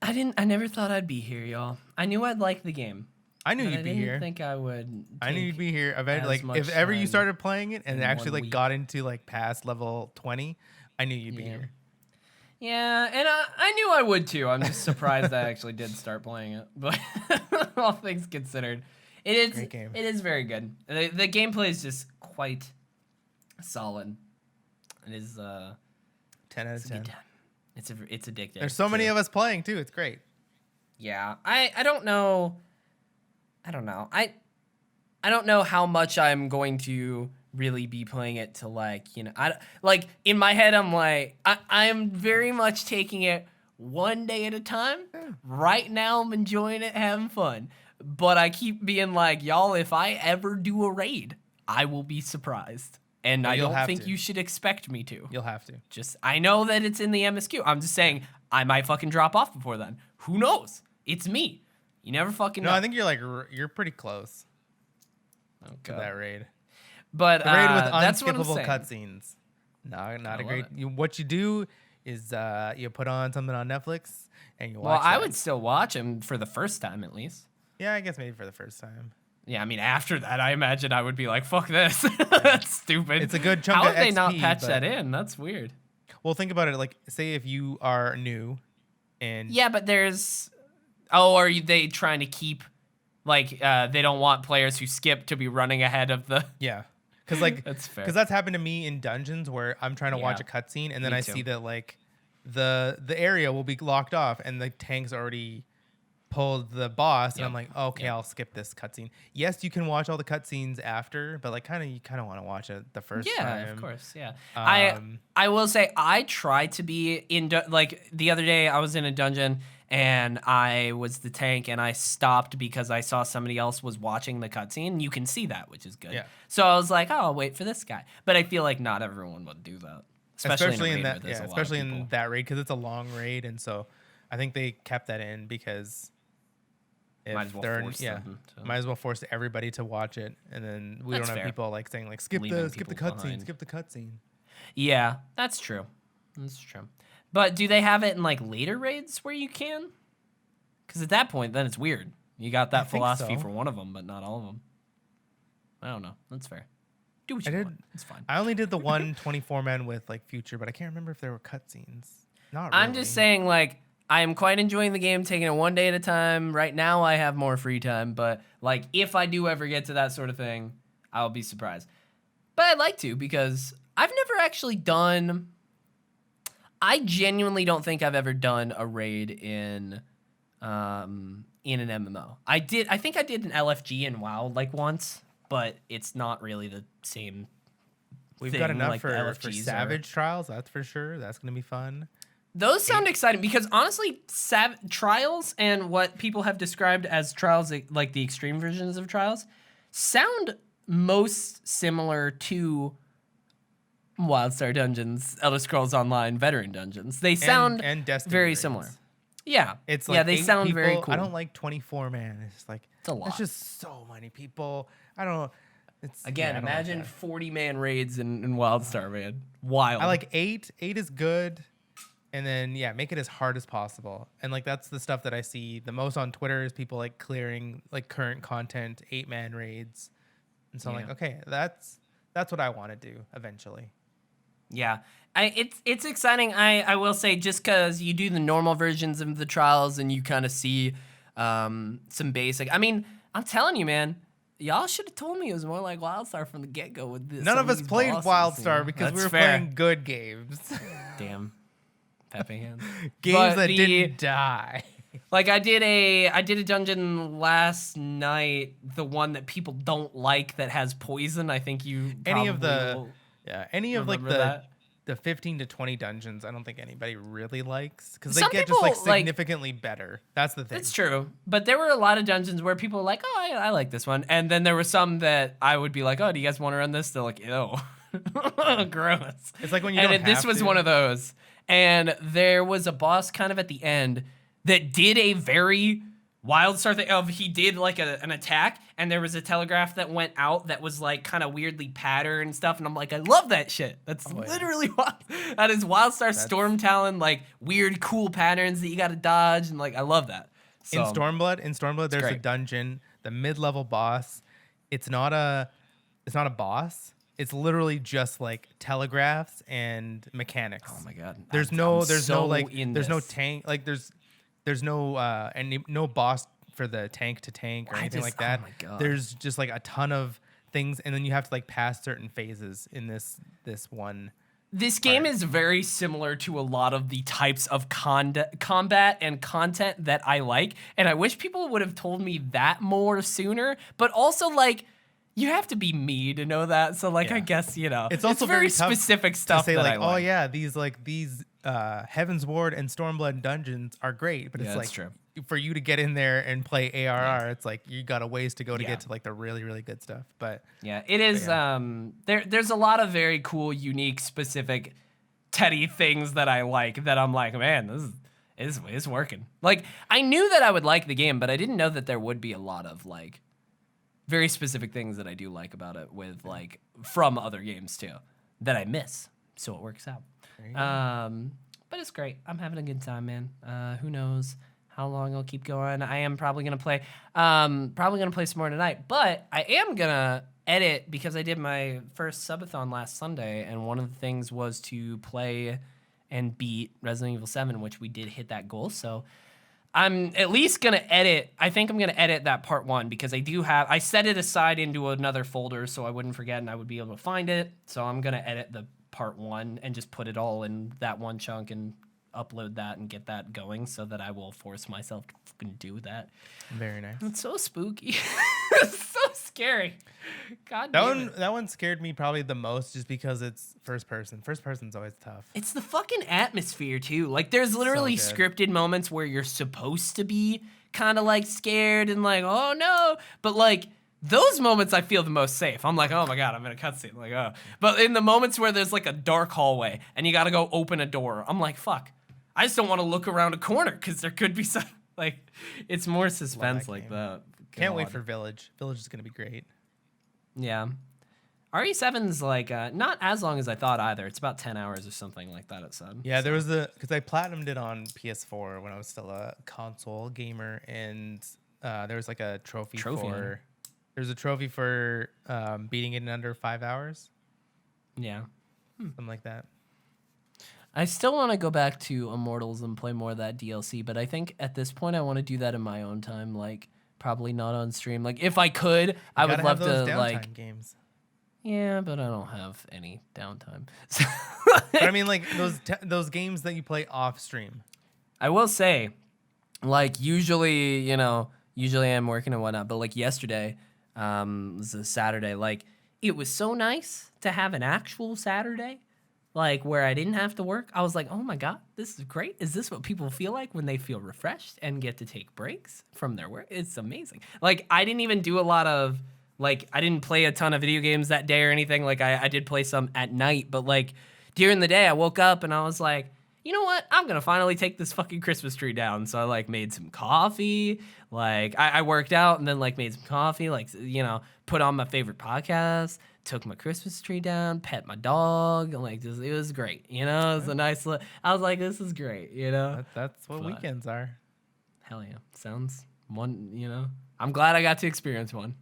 I never thought I'd be here, y'all. I knew I'd like the game. I knew you'd be here. I didn't think I would. I knew you'd be here. Like if ever you started playing it and actually like got into like past level 20, I knew you'd be here. Yeah, and I knew I would too. I'm just surprised I actually did start playing it. But all things considered, it is great game. It is very good. The gameplay is just quite solid. It is 10 out of 10. It's addictive. There's so many of us playing too. It's great. Yeah, I don't know. I don't know. I don't know how much I'm going to really be playing it to like, you know, like in my head I'm like I'm very much taking it one day at a time. Right now I'm enjoying it, having fun. But I keep being like, y'all, if I ever do a raid, I will be surprised. And I don't think you should expect me to. You'll have to. Just I know that it's in the MSQ. I'm just saying I might fucking drop off before then. Who knows? It's me. You never fucking know. No, I think you're pretty close to that raid. But the raid with unskippable cutscenes. No, not a great. What you do is you put on something on Netflix and you watch. Well, I would still watch them for the first time at least. Yeah, I guess maybe for the first time. Yeah, I mean after that, I imagine I would be like, "Fuck this, that's stupid." It's a good chunk. How of would they XP, not patch that in? That's weird. Well, think about it. Like, say if you are new, and yeah, but there's. Oh, are they trying to keep, like, they don't want players who skip to be running ahead of the... Yeah. Because, like, that's fair. Because that's happened to me in dungeons where I'm trying to watch a cutscene and then I see that, like, the area will be locked off and the tank's already pulled the boss. And I'm like, okay, I'll skip this cutscene. Yes, you can watch all the cutscenes after, but, like, you kind of want to watch it the first time. Yeah, of course, yeah. I will say I try to be in... like, the other day I was in a dungeon... And I was the tank, and I stopped because I saw somebody else was watching the cutscene. You can see that, which is good. Yeah. So I was like, "Oh, I'll wait for this guy." But I feel like not everyone would do that, especially in that. Yeah, especially in that raid because it's a long raid, and so I think they kept that in because might as well force everybody to watch it, and then we don't have people like saying like skip the cutscene. Yeah, that's true. That's true. But do they have it in like later raids where you can? Because at that point, then it's weird. You got that philosophy for one of them, but not all of them. I don't know. That's fair. Do what you want. It's fine. I only did the 124-man with like Future, but I can't remember if there were cutscenes. Not really. I'm just saying, like, I am quite enjoying the game, taking it one day at a time. Right now, I have more free time, but like, if I do ever get to that sort of thing, I'll be surprised. But I'd like to because I've never actually done. I genuinely don't think I've ever done a raid in an MMO. I think I did an LFG in WoW like once, but it's not really the same. We've got enough like for Savage Trials, that's for sure. That's gonna be fun. Those sound exciting because honestly, Trials and what people have described as Trials, like the extreme versions of Trials, sound most similar to WildStar Dungeons, Elder Scrolls Online, Veteran Dungeons. They sound and very raids. Similar. Yeah, it's like they sound people. very cool. I don't like 24 man. It's like it's a lot. It's just so many people. I don't know. It's again. Imagine 40-man raids in WildStar, man. Wild. I like 8. 8 is good, and then make it as hard as possible. And like that's the stuff that I see the most on Twitter is people like clearing like current content 8-man raids, and so I'm like, okay, that's what I want to do eventually. Yeah, it's exciting. I will say just because you do the normal versions of the trials and you kind of see some basic. I mean, I'm telling you, man, y'all should have told me it was more like WildStar from the get go with this. None of us played WildStar because we were playing good games. Damn, Pepe hands. Games that didn't die. Like I did a dungeon last night, the one that people don't like that has poison. I think you any of like the 15 to 20 dungeons, I don't think anybody really likes because they get just like significantly better. That's the thing. It's true, but there were a lot of dungeons where people were like, "Oh, I like this one," and then there were some that I would be like, "Oh, do you guys want to run this?" They're like, "Ew, gross." It's like when you this was one of those, and there was a boss kind of at the end that did a very WildStar thing of he did like an attack and there was a telegraph that went out that was like kind of weirdly patterned and stuff, and I'm like, I love that shit. That's literally what that is. WildStar Storm Talon, like weird cool patterns that you got to dodge, and like I love that. So, in Stormblood, there's a dungeon, the mid-level boss. It's not a boss. It's literally just like telegraphs and mechanics. Oh my god. There's no tank, like there's no boss for the tank to tank or anything like that. Oh my god. There's just like a ton of things, and then you have to like pass certain phases in this one. This game is very similar to a lot of the types of combat and content that I like, and I wish people would have told me that more sooner, but also, like, you have to be me to know that, so, like, I guess, you know. It's also very specific stuff to say, that like, I like. oh, yeah, these Heaven's Ward and Stormblood dungeons are great, but it's like, true. For you to get in there and play ARR, it's like you got a ways to go to get to like the really, really good stuff. But yeah, it is. There's a lot of very cool, unique, specific Teddy things that I like. That I'm like, man, this is working. Like, I knew that I would like the game, but I didn't know that there would be a lot of like very specific things that I do like about it, with like from other games too that I miss. So it works out. But it's great. I'm having a good time, man. Who knows how long I'll keep going. I am probably gonna play some more tonight, but I am gonna edit because I did my first subathon last Sunday, and one of the things was to play and beat Resident Evil 7, which we did hit that goal. So I'm at least gonna edit. I think I'm gonna edit that part 1 because I set it aside into another folder so I wouldn't forget and I would be able to find it. So I'm gonna edit the part 1 and just put it all in that one chunk and upload that and get that going, so that I will force myself to fucking do that. Very nice. It's so spooky. It's so scary. God damn it. That one scared me probably the most, just because it's first person. First person's always tough. It's the fucking atmosphere too. Like, there's literally scripted moments where you're supposed to be kind of like scared and like, oh no, but like those moments I feel the most safe. I'm like, oh my god, I'm in a cutscene. Like, oh. But in the moments where there's like a dark hallway and you gotta go open a door, I'm like, fuck. I just don't want to look around a corner because there could be some, like, it's more suspense like that. Can't wait for Village. Village is going to be great. Yeah. RE7's like, not as long as I thought either. It's about 10 hours or something like that, it said. Yeah, there was because I platinumed it on PS4 when I was still a console gamer, and there was like a trophy for, there's a trophy for beating it in under 5 hours. Yeah. Something like that. I still want to go back to Immortals and play more of that DLC, but I think at this point I want to do that in my own time, like probably not on stream. Like if I could, I would love to like games. Yeah, but I don't have any downtime. But I mean, like those games that you play off stream. I will say, like usually I'm working and whatnot, but like yesterday, was a Saturday. Like it was so nice to have an actual Saturday. Like, where I didn't have to work. I was like, oh my god, this is great. Is this what people feel like when they feel refreshed and get to take breaks from their work? It's amazing. Like, I didn't even do a lot of, like, I didn't play a ton of video games that day or anything. Like, I did play some at night. But, like, during the day, I woke up and I was like, you know what? I'm going to finally take this fucking Christmas tree down. So I, like, made some coffee. Like, I worked out and then, like, made some coffee. Like, put on my favorite podcast. Took my Christmas tree down, pet my dog, and like it was great, It was a nice look. I was like, this is great, That's what weekends are. Hell yeah, sounds one. I'm glad I got to experience one.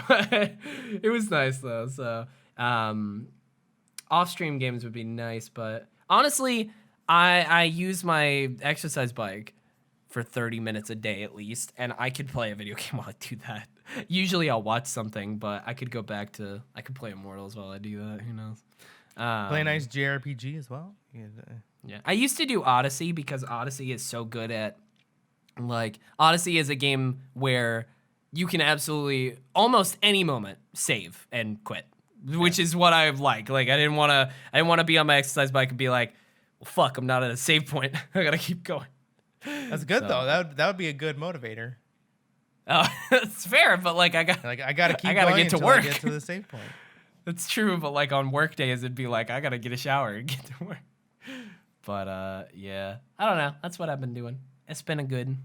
But it was nice though. So off-stream games would be nice, but honestly, I use my exercise bike for 30 minutes a day at least, and I could play a video game while I do that. Usually I'll watch something, but I could play Immortals while I do that. Who knows? Play a nice JRPG as well. Yeah. I used to do Odyssey because Odyssey is so good at, like, Odyssey is a game where you can absolutely almost any moment save and quit, which is what I like. Like, I didn't want to be on my exercise bike and be like, well, fuck, I'm not at a save point. I gotta keep going. That's good though. That would be a good motivator. Oh, it's fair, but like I gotta keep going get to work. I get to the save point. That's true, but like on work days, it'd be like I gotta get a shower and get to work. But yeah, I don't know. That's what I've been doing. It's been a good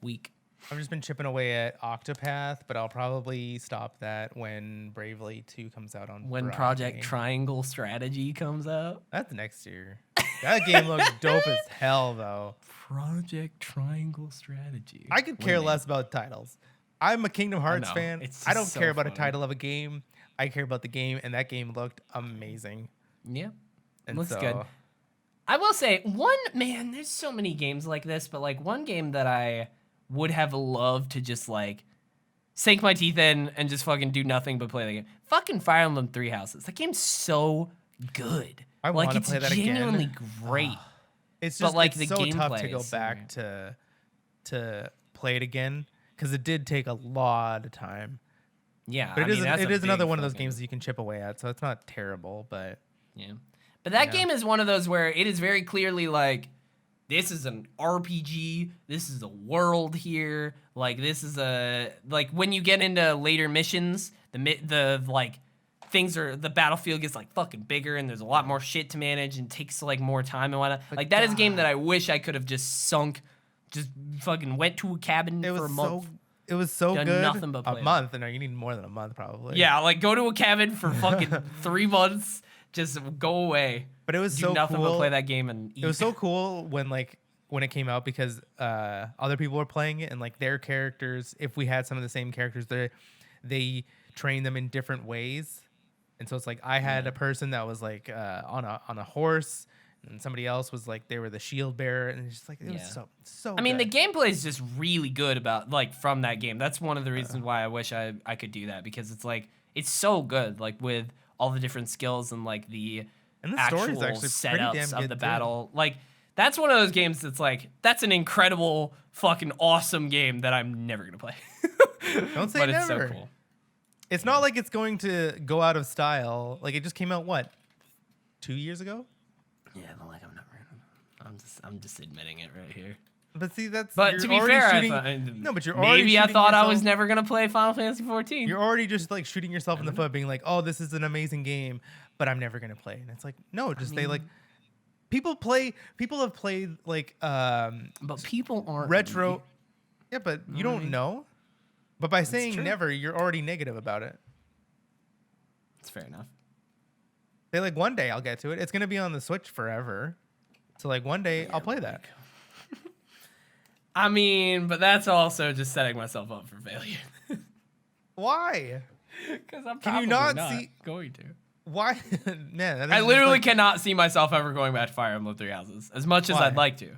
week. I've just been chipping away at Octopath, but I'll probably stop that when Bravely 2 comes out on When Friday. Project Triangle Strategy comes out. That's next year. That game looks dope as hell, though. Project Triangle Strategy. I could care less about titles. I'm a Kingdom Hearts know. fan. It's I don't just care so about a funny. title of a game. I care about the game, and that game looked amazing. Yeah, And looks so, good. I will say, there's so many games like this, but like one game that I would have loved to just like sink my teeth in and just fucking do nothing but play the game. Fucking Fire Emblem Three Houses. That game's so good. I like want to it's play that again. genuinely great. It's But, just like, it's the so tough to gameplay go is so back to play it again because it did take a lot of time. Yeah, But that's it a is another big one of those fucking- games that you can chip away at, so it's not terrible. But Yeah. But that Yeah. game is one of those where it is very clearly like, this is an RPG. This is a world here. Like, this is like when you get into later missions, the like things the battlefield gets like fucking bigger and there's a lot more shit to manage and takes like more time and whatnot. But Like that is a game God. that I wish I could have just fucking went to a cabin it for a was month. it was so Done good. nothing but play A it. month. No, you need more than a month probably. Yeah, like go to a cabin for fucking 3 months, just go away. But it was Do so nothing cool. but play that game and eat. It was so cool when it came out because other people were playing it and like their characters, if we had some of the same characters, they trained them in different ways. And so it's like I had a person that was like on a horse, and somebody else was like they were the shield bearer, and it's just like it was so. I mean, the good. gameplay is just really good about like from that game. That's one of the reasons why I wish I could do that, because it's like it's so good, like with all the different skills and like the And the actual story's actually pretty damn setups of good, the too. battle. Like that's one of those games that's like that's an incredible fucking awesome game that I'm never gonna play. Don't say but never. it's so cool. It's not like it's going to go out of style. Like it just came out 2 years ago? Yeah, but like I'm just admitting it right here. But see, But you're to be already fair, shooting, no, but you're already maybe I shooting thought I was yourself- never gonna play Final Fantasy 14. You're already just like shooting yourself in the foot, being like, "Oh, this is an amazing game, but I'm never gonna play." And it's like, no, just they like people have played like but people aren't retro. me. Yeah, but you what I don't mean? know. But by saying true. never, you're already negative about it. It's fair enough. They like one day I'll get to it. It's gonna be on the Switch forever. So like one day I'll play that. I mean, but that's also just setting myself up for failure. Why? Because I'm Can you probably not see- going to. Why, man? That is I just, literally like- cannot see myself ever going back to Fire Emblem Three Houses as much as Why? I'd like to.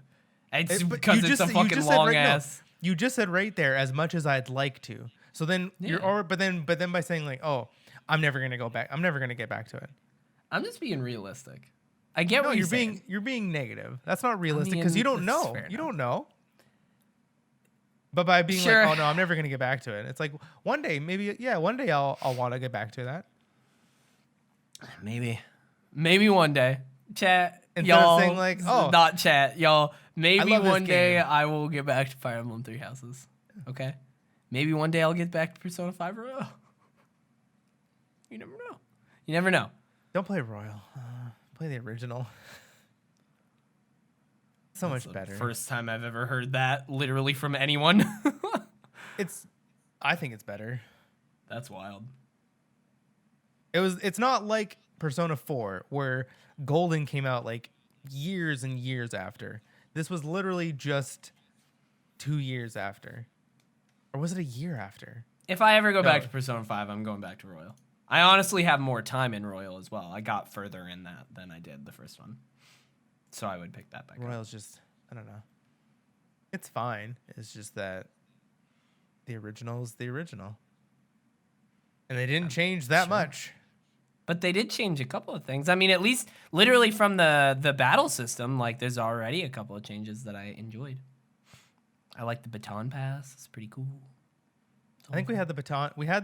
It's But because you it's a you fucking said long right- no, ass. you just said right there, as much as I'd like to. So then you're, Yeah. but then by saying like, oh, I'm never gonna go back. I'm never gonna get back to it. I'm just being realistic. I get No, what you're saying. being negative. That's not realistic because mean, you don't that's know. fair You enough. don't know. But by being Sure. like, oh no, I'm never gonna get back to it. It's like one day, maybe, yeah, one day I'll want to get back to that. Maybe one day. Chat, Instead of y'all. saying, like, oh, not chat, y'all. Maybe love this one day game. I will get back to Fire Emblem Three Houses. Okay. Maybe one day I'll get back to Persona 5 Royal. You never know. You never know. Don't play Royal. Play the original. So That's much the better. First time I've ever heard that literally from anyone. I think it's better. That's wild. It's not like Persona 4 where Golden came out like years and years after. This was literally just 2 years after. Or was it a year after? If I ever go No. back to Persona 5, I'm going back to Royal. I honestly have more time in Royal as well. I got further in that than I did the first one. So I would pick that back up. Royal's just, I don't know. It's fine. It's just that the original is the original. And they didn't change that sure. much. But they did change a couple of things. I mean, at least literally from the battle system, like there's already a couple of changes that I enjoyed. I like the baton pass. It's pretty cool. I think we had the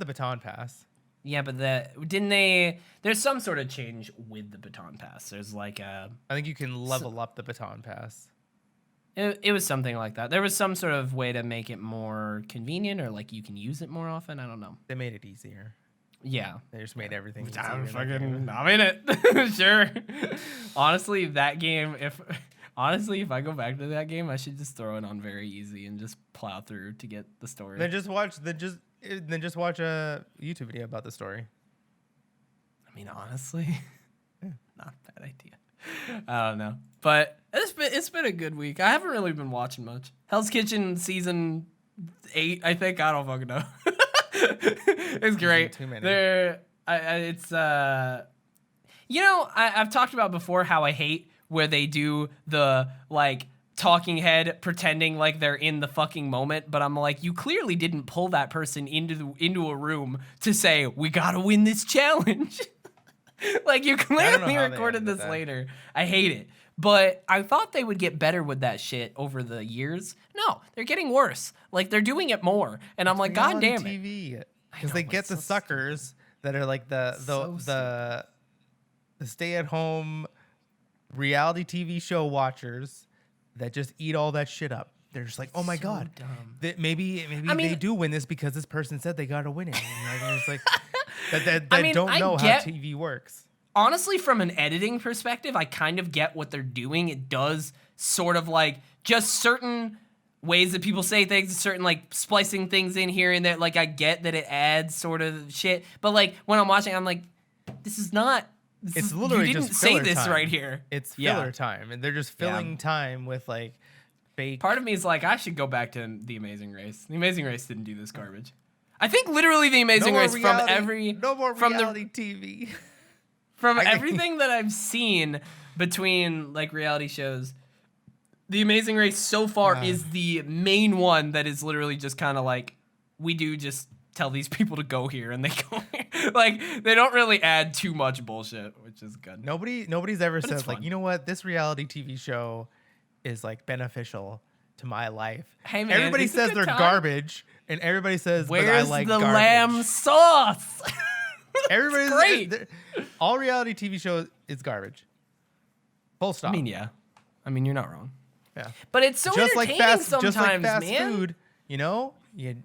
baton pass. Yeah, but there's some sort of change with the baton pass. There's like I think you can level up the baton pass. it was something like that. There was some sort of way to make it more convenient, or like you can use it more often. I don't know. They made it easier. Yeah. They just made everything easier. I'm in that game. in it. Sure. Honestly, that game, if Honestly, if I go back to that game, I should just throw it on very easy and just plow through to get the story. Then just watch a YouTube video about the story. I mean, honestly, not a bad idea. I don't know, but it's been a good week. I haven't really been watching much. Hell's Kitchen season 8, I think. I don't fucking know. It's great. Too many. I've talked about before how I hate where they do the like talking head pretending like they're in the fucking moment, but I'm like, you clearly didn't pull that person into a room to say we gotta win this challenge. Like, you clearly recorded this later. I hate it. But I thought they would get better with that shit over the years. No, they're getting worse. Like, they're doing it more. And I'm like, God damn it. TV. Because they get the suckers that are like the stay-at-home reality TV show watchers that just eat all that shit up. They're just like, oh my God. That maybe they do win this because this person said they got to win it. And it's like that don't know how TV works. Honestly, from an editing perspective, I kind of get what they're doing. It does sort of like just certain ways that people say things, certain like splicing things in here and there. Like, I get that it adds sort of shit. But like when I'm watching, I'm like, this is not. It's literally you didn't just say filler this time. Right here. It's filler time, and they're just filling time with like fake. Part of me is like, I should go back to The Amazing Race. The Amazing Race didn't do this garbage. I think literally The Amazing Race no more reality TV. From everything that I've seen between like reality shows, The Amazing Race so far is the main one that is literally just kind of like, we do just tell these people to go here and they go here. Like, they don't really add too much bullshit, which is good. Nobody's ever said like, you know what, this reality TV show is like beneficial to my life. Hey man, everybody says they're garbage, and everybody says, where's but I like the garbage. lamb sauce? Everybody's great. All reality TV shows is garbage. Full stop. I mean, yeah. I mean, you're not wrong. Yeah. But it's so entertaining sometimes, just like fast man. food, you know, you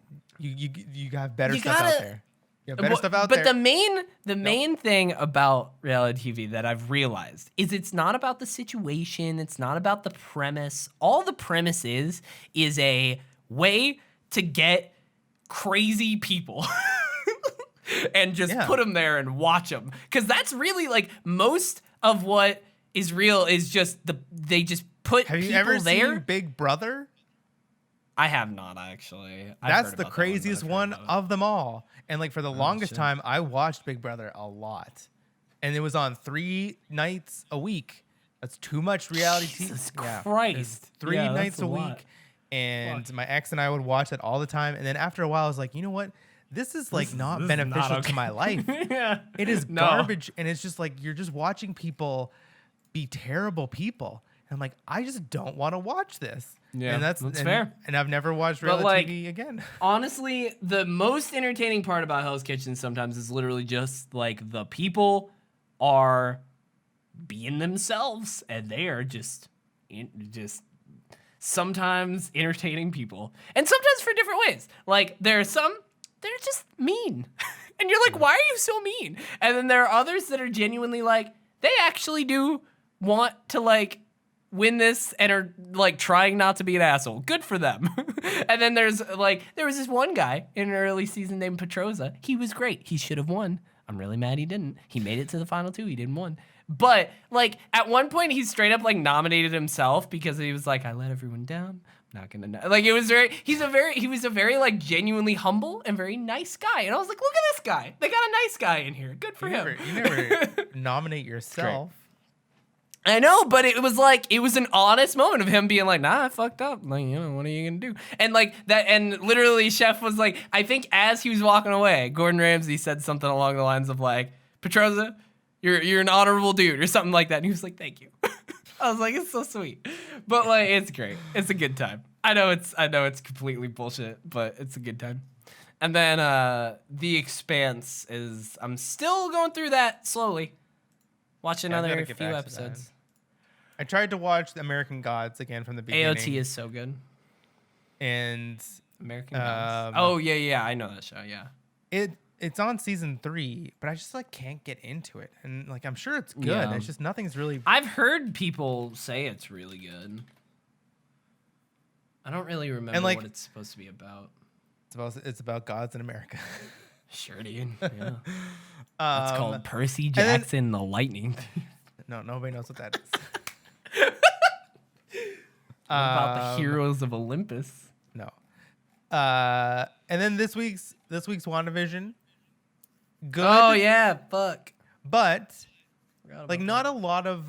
got better stuff out there. You have better stuff out there. But the main thing about reality TV that I've realized is it's not about the situation. It's not about the premise. All the premise is a way to get crazy people and just put them there and watch them. Because that's really like most of what is real is just they just put people there. Have you ever seen Big Brother? I have not, actually. That's the craziest one of them all. And like for the longest time, I watched Big Brother a lot. And it was on 3 nights a week. That's too much reality TV. Jesus Christ. 3 nights a week. And my ex and I would watch it all the time. And then after a while, I was like, you know what? This is like not beneficial to my life. It is garbage. And it's just like, you're just watching people be terrible people. And I'm like, I just don't want to watch this. Yeah, and that's fair. And I've never watched reality TV again. Honestly, the most entertaining part about Hell's Kitchen sometimes is literally just like the people are being themselves, and they are just sometimes entertaining people, and sometimes for different ways. Like there are some that are just mean, and you're like, why are you so mean? And then there are others that are genuinely like they actually do want to like win this and are like trying not to be an asshole. Good for them. And then there was this one guy in an early season named Petroza. He was great. He should have won. I'm really mad he didn't. He made it to the final 2. He didn't win. But like at one point he straight up like nominated himself because he was like, I let everyone down. I'm not gonna like it was very he was a very like genuinely humble and very nice guy. And I was like, look at this guy. They got a nice guy in here. Good for him. You never nominate yourself. I know, but it was an honest moment of him being like, nah, I fucked up. Like, you know, what are you gonna do? And like that, and literally Chef was like, I think as he was walking away, Gordon Ramsay said something along the lines of like, Petroza, you're an honorable dude or something like that. And he was like, thank you. I was like, it's so sweet. But like, it's great. It's a good time. I know it's completely bullshit, but it's a good time. And then The Expanse is, I'm still going through that slowly. Watch another few episodes. I tried to watch The American Gods again from the beginning. AOT is so good. And American Gods. Oh yeah, I know that show. Yeah. it's on season 3, but I just like can't get into it. And like I'm sure it's good. Yeah. It's just nothing's really. I've heard people say it's really good. I don't really remember what it's supposed to be about. It's about gods in America. Sure, dude. Yeah. It's called Percy Jackson the Lightning Thief. No, nobody knows what that is. What about the Heroes of Olympus? No. And then this week's WandaVision. Good. Oh yeah, fuck. But like not a lot of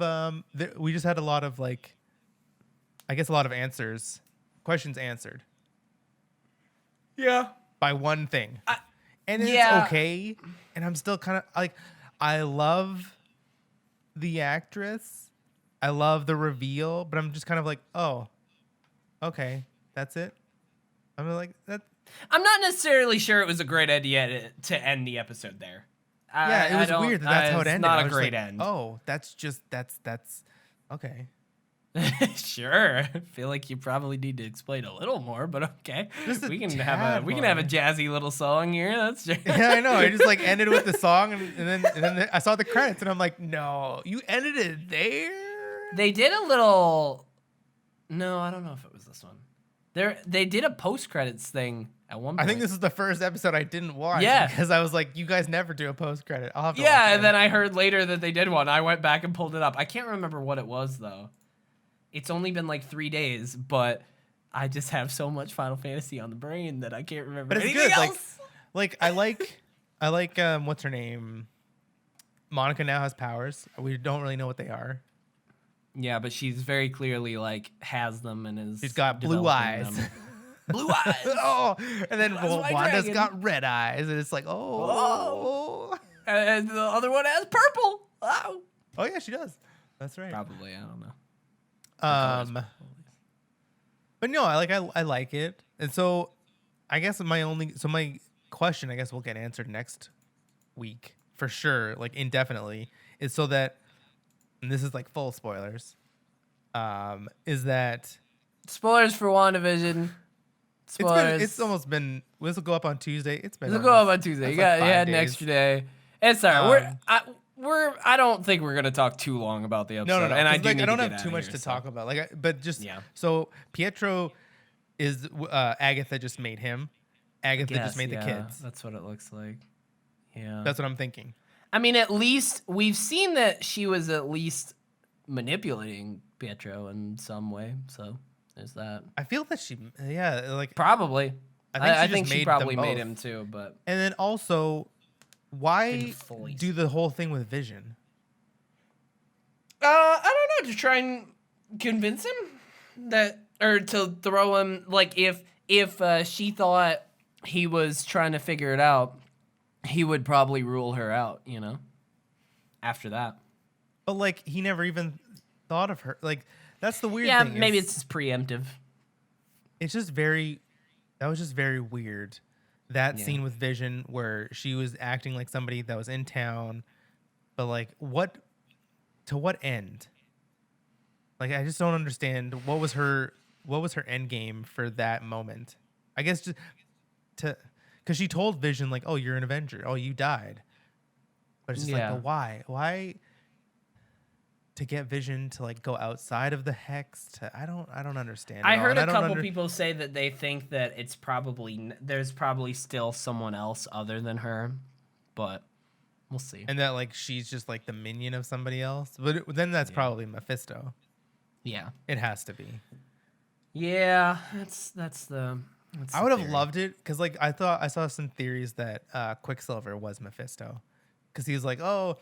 we just had a lot of like I guess a lot of questions answered. Yeah. By one thing. And it's okay. And I'm still kind of like I love the actress. I love the reveal, but I'm just kind of like, "Oh. Okay. That's it." I'm like that. I'm not necessarily sure it was a great idea to end the episode there. Yeah, it was weird that's how it ended. Not a great end. Oh, that's okay. Sure. I feel like you probably need to explain a little more, but okay. We can have a jazzy little song here. That's true. Yeah, I know. It just like ended with the song, and then I saw the credits, and I'm like, no, you ended it there. They did a little. No, I don't know if it was this one. They did a post-credits thing at one point. I think this is the first episode I didn't watch. Yeah. Because I was like, you guys never do a post-credit. I'll have to watch and then I heard later that they did one. I went back and pulled it up. I can't remember what it was, though. It's only been like 3 days, but I just have so much Final Fantasy on the brain that I can't remember but it's anything good. else. Like I like what's her name? Monica now has powers. We don't really know what they are. Yeah, but she's very clearly like has them and is. She's got blue eyes. Blue eyes. Oh, and then Wanda's dragon. got red eyes, and it's like, oh. And the other one has purple. Oh. Oh yeah, she does. That's right. Probably, I don't know. But no, I like it, and so I guess my question, I guess we'll get answered next week for sure, like indefinitely, is so that. And this is like full spoilers, is that... Spoilers for WandaVision. Spoilers. It's almost been... This will go up on Tuesday. This will go up on Tuesday. You had an extra day. It's all right. I don't think we're going to talk too long about the episode. No. And I don't have too much to talk about. So Pietro is... Agatha just made him. Agatha just made the kids. That's what it looks like. Yeah. That's what I'm thinking. I mean, at least we've seen that she was at least manipulating Pietro in some way. So there's that. I feel that probably. I think she probably made him too. But and then also, why do the whole thing with Vision? I don't know. To try and convince him or to throw him like if she thought he was trying to figure it out. He would probably rule her out, after that. But, like, he never even thought of her. Like, that's the weird thing. Yeah, maybe it's just preemptive. It's just that was just very weird. That scene with Vision where she was acting like somebody that was in town. But, like, to what end? Like, I just don't understand. What was her end game for that moment? I guess just because she told Vision, like, oh, you're an Avenger. Oh, you died. But it's just like, but why? Why to get Vision to, like, go outside of the hex? I don't understand. I heard a couple people say that they think that there's probably still someone else other than her. But we'll see. And that, like, she's just, like, the minion of somebody else. But then that's probably Mephisto. Yeah. It has to be. Yeah, I would have loved it because, like, I saw some theories that Quicksilver was Mephisto, because he was like, oh,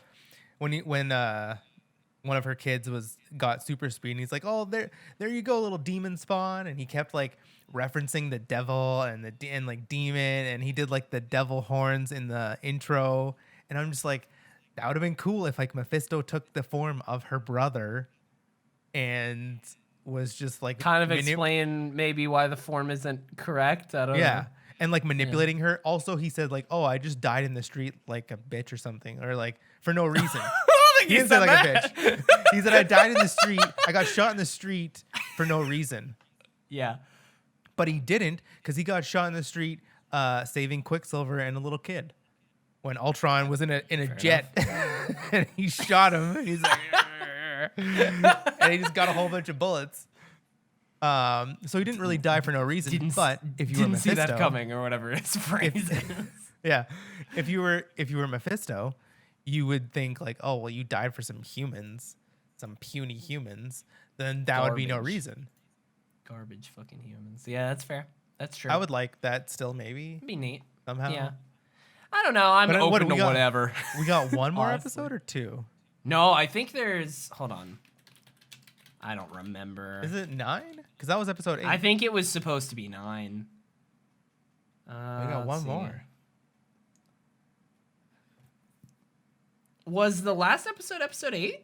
when one of her kids got super speed, and he's like, oh, there you go, little demon spawn, and he kept like referencing the devil and like demon, and he did like the devil horns in the intro, and I'm just like, that would have been cool if like Mephisto took the form of her brother, and was just like kind of explain maybe why the form isn't correct. I don't know. And like manipulating her. Also, he said like, oh, I just died in the street like a bitch or something, or like for no reason. He didn't say like a bitch. He said I died in the street. I got shot in the street for no reason. Yeah. But he didn't, because he got shot in the street saving Quicksilver and a little kid. when Ultron was in a jet and he shot him and he's like, and he just got a whole bunch of bullets. So he didn't really die for no reason. But if you were Mephisto, see that coming or whatever his phrase is. Yeah, if you were Mephisto, you would think like, oh well, you died for some humans, some puny humans. Then that would be no reason. Garbage fucking humans. Yeah, that's fair. That's true. I would like that still, maybe. It'd be neat. Somehow. Yeah. I don't know. I'm open to whatever. We got one more episode or two? No, I think there's. Hold on. I don't remember. Is it 9? Because that was episode 8. I think it was supposed to be 9. We got one more. Was the last episode 8? I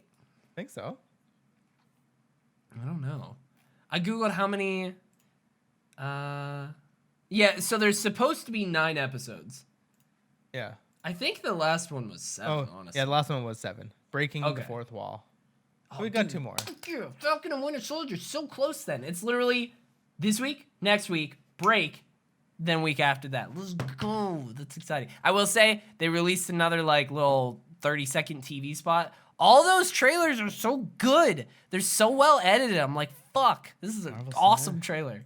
think so. I don't know. I googled how many. Yeah, so there's supposed to be 9 episods. Yeah. I think the last one was 7, honestly. Yeah, the last one was 7. Breaking the fourth wall. So we got 2 more. Yeah, Falcon and Winter Soldier, so close then. It's literally this week, next week, break, then week after that. Let's go. That's exciting. I will say they released another like little 30-second TV spot. All those trailers are so good. They're so well edited. I'm like, fuck, this is an awesome trailer.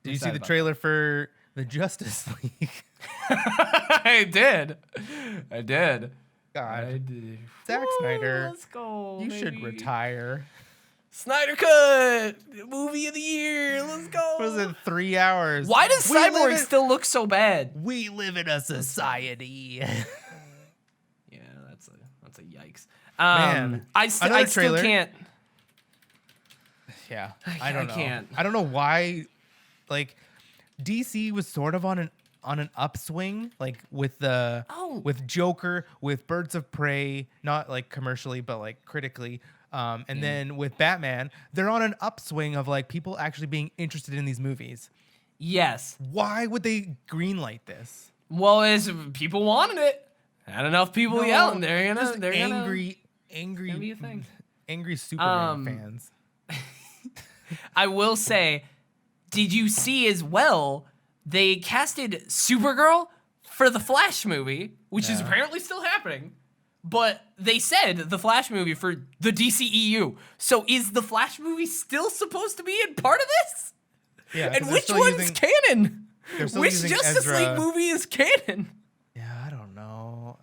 Did you see the trailer for the Justice League? I did. God. I did. Zack Snyder. Let's go. You should retire. Snyder Cut! Movie of the year. Let's go. What was it, 3 hours? Why does Cyborg still look so bad? We live in a society. Yeah, that's a yikes. Man, I still can't. Yeah, I don't know. Can't. I don't know why. Like, DC was sort of on an upswing, like with with Joker, with Birds of Prey, not like commercially, but like critically. And then with Batman, they're on an upswing of like people actually being interested in these movies. Yes. Why would they greenlight this? Well, people wanted it. Not enough people yelling. They're angry Superman fans. I will say, did you see as well? They casted Supergirl for the Flash movie, which is apparently still happening. But they said the Flash movie for the DCEU. So is the Flash movie still supposed to be in part of this? Yeah. And which one's canon? Which Justice League movie is canon? Yeah, I don't know.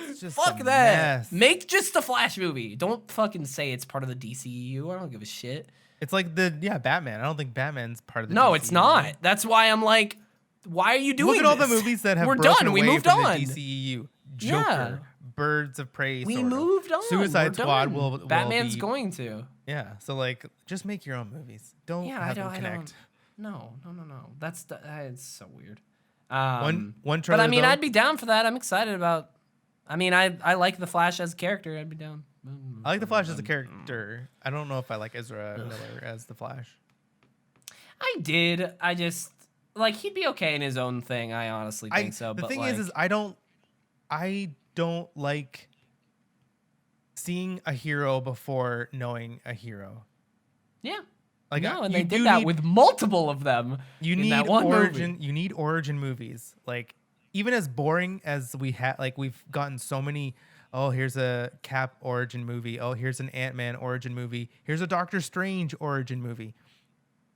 It's just fuck a that. mess. Make just the Flash movie. Don't fucking say it's part of the DCEU. I don't give a shit. It's like Batman. I don't think Batman's part of the No, DCEU. it's not. That's why I'm like, why are you doing this? Look at all the movies that have We're broken done. We away moved from on. the DCEU. Joker, Birds of Prey. We moved on. Suicide We're Squad done. will Batman's be, going to. Yeah. So like, just make your own movies. Don't have them connect. No. That's it's so weird. One trailer. But I mean, though, I'd be down for that. I'm excited about. I mean, I like the Flash as a character. I'd be down. I like the Flash as a character. I don't know if I like Ezra Miller as the Flash. I did. I just like he'd be okay in his own thing. I honestly think so. The but thing like, is I don't like seeing a hero before knowing a hero. Yeah. Like no, and they did that with multiple of them. You in need that one origin. movie. You need origin movies. Like even as boring as we had, like we've gotten so many. Oh, here's a Cap origin movie. Oh, here's an Ant-Man origin movie. Here's a Doctor Strange origin movie.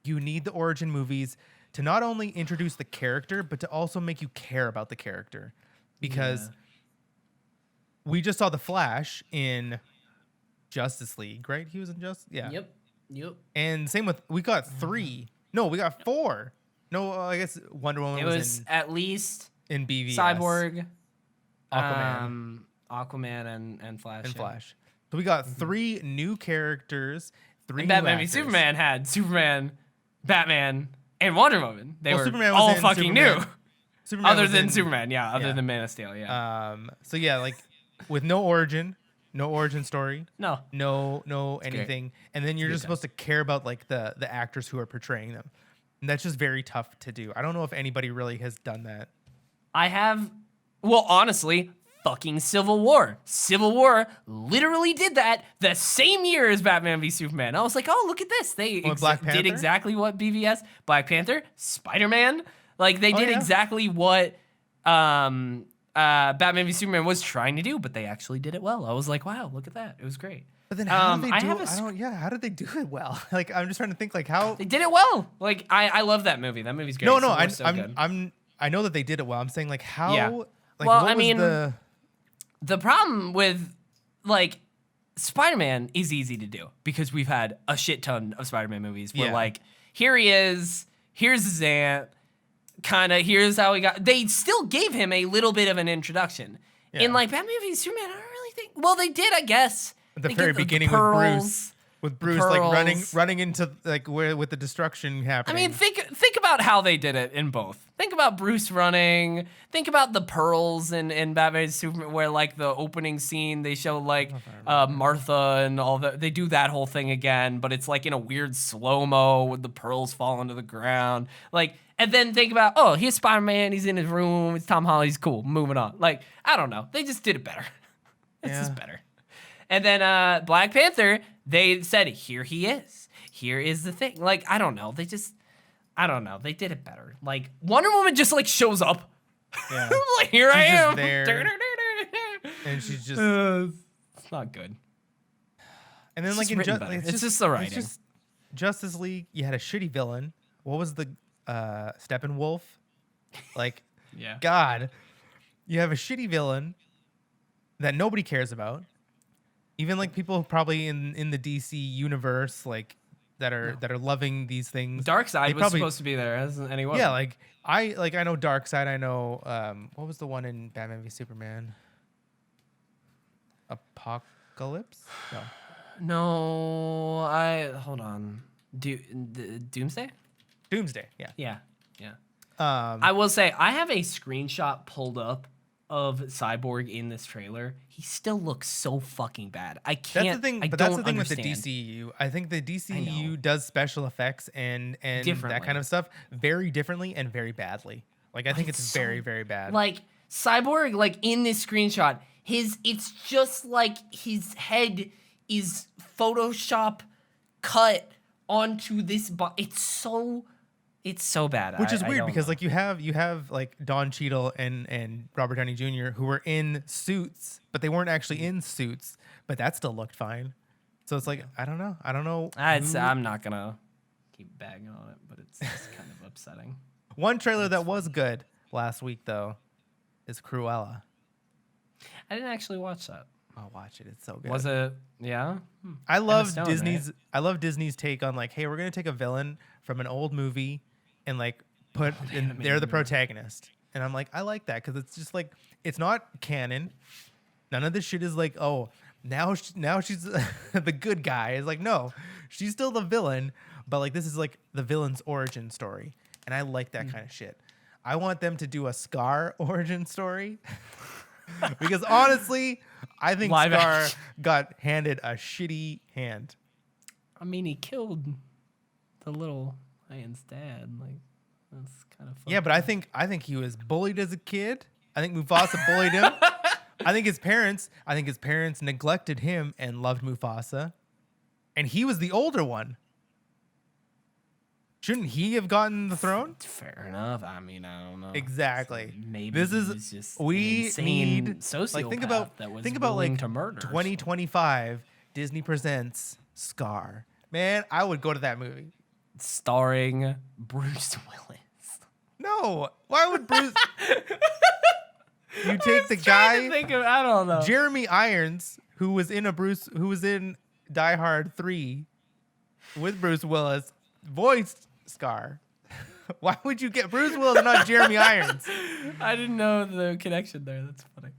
You need the origin movies to not only introduce the character, but to also make you care about the character. Because we just saw the Flash in Justice League, right? He was in Yep. And same with, we got 3. No, we got 4. No, I guess Wonder Woman was in, at least in BVS. Cyborg, Aquaman. Aquaman and Flash. And Flash. So we got 3 new characters, 3 and new Batman v actors. Superman had Superman, Batman, and Wonder Woman. They were Superman was all in fucking Superman. new. Superman Other was than in- Superman, other than Man of Steel, So yeah, like with no origin story, No. no anything, and then you're just supposed to care about like the actors who are portraying them, and that's just very tough to do. I don't know if anybody really has done that. I have, well, honestly, fucking Civil War. Civil War literally did that the same year as Batman v Superman. I was like, oh, look at this. They Black Panther? did exactly what BVS, Black Panther, Spider-Man. Like, they did exactly what Batman v Superman was trying to do, but they actually did it well. I was like, wow, look at that. It was great. But then how did they do it? How did they do it well? Like, I'm just trying to think, like, how they did it well. Like, I love that movie. That movie's great. No, I know that they did it well. I'm saying, like, how? Yeah. Like, well, what I mean, was the problem with like Spider-Man is easy to do because we've had a shit ton of Spider-Man movies where like, here he is, here's his aunt, kind of here's how he got. They still gave him a little bit of an introduction. In like Batman v Superman, I don't really think. Well, they did, I guess. At the very beginning with Bruce like running into like where with the destruction happening. I mean, think about how they did it in both. Think about Bruce running. Think about the pearls in Batman v Superman, where like the opening scene they show like Martha and all that. They do that whole thing again, but it's like in a weird slow mo with the pearls falling to the ground. Like, and then think about, oh, here's Spider-Man. He's in his room. It's Tom Holland's cool. Moving on. Like, I don't know. They just did it better. It's just better. And then Black Panther, they said, here he is. Here is the thing. Like, I don't know. I don't know. They did it better. Like, Wonder Woman just, like, shows up. Yeah. Like, here I am. There. And she's just... it's not good. And then, it's like, it's just the writing. It's just Justice League, you had a shitty villain. What was the Steppenwolf? Like, God. You have a shitty villain that nobody cares about. Even like people probably in the DC universe, like that are loving these things. Darkseid was supposed to be there, hasn't anyone? Yeah, like I know Darkseid. I know what was the one in Batman v Superman? Apocalypse? No, hold on. Doomsday? Doomsday. Yeah. I will say I have a screenshot pulled up of Cyborg in this trailer. He still looks so fucking bad. I can't. That's the thing. But that's the thing with the DCU. I think the DCU does special effects and that kind of stuff very differently and very badly. Like I think it's very, very bad. Like Cyborg, like in this screenshot, it's just like his head is Photoshop cut onto this. It's so bad. Which is weird because like you have like Don Cheadle and Robert Downey Jr. who were in suits, but they weren't actually in suits, but that still looked fine. So it's like I don't know. I'm not gonna keep bagging on it, but it's kind of upsetting. One trailer that was good last week though is Cruella. I didn't actually watch that. I'll watch it. It's so good. Was it? Yeah. I love Disney's. Right? I love Disney's take on like, hey, we're gonna take a villain from an old movie and like they're the protagonist. And I'm like, I like that because it's just like it's not canon. None of this shit is like, oh, now she's the good guy. It's like, no, she's still the villain, but like this is like the villain's origin story, and I like that kind of shit. I want them to do a Scar origin story because honestly, I think Scar got handed a shitty hand. I mean, he killed the little lion's dad. Like, that's kind of funny. Yeah, but I think he was bullied as a kid. I think Mufasa bullied him. I think his parents neglected him and loved Mufasa. And he was the older one. Shouldn't he have gotten the throne? Fair enough. I mean, I don't know. Exactly. Maybe this is just we need sociopath like think about like to murder 2025 Disney presents Scar. Man, I would go to that movie. Starring Bruce Willis. No, why would Bruce? You take the guy. I don't know. Jeremy Irons, who was in Die Hard 3 with Bruce Willis, voiced Scar. Why would you get Bruce Willis and not Jeremy Irons? I didn't know the connection there. That's funny.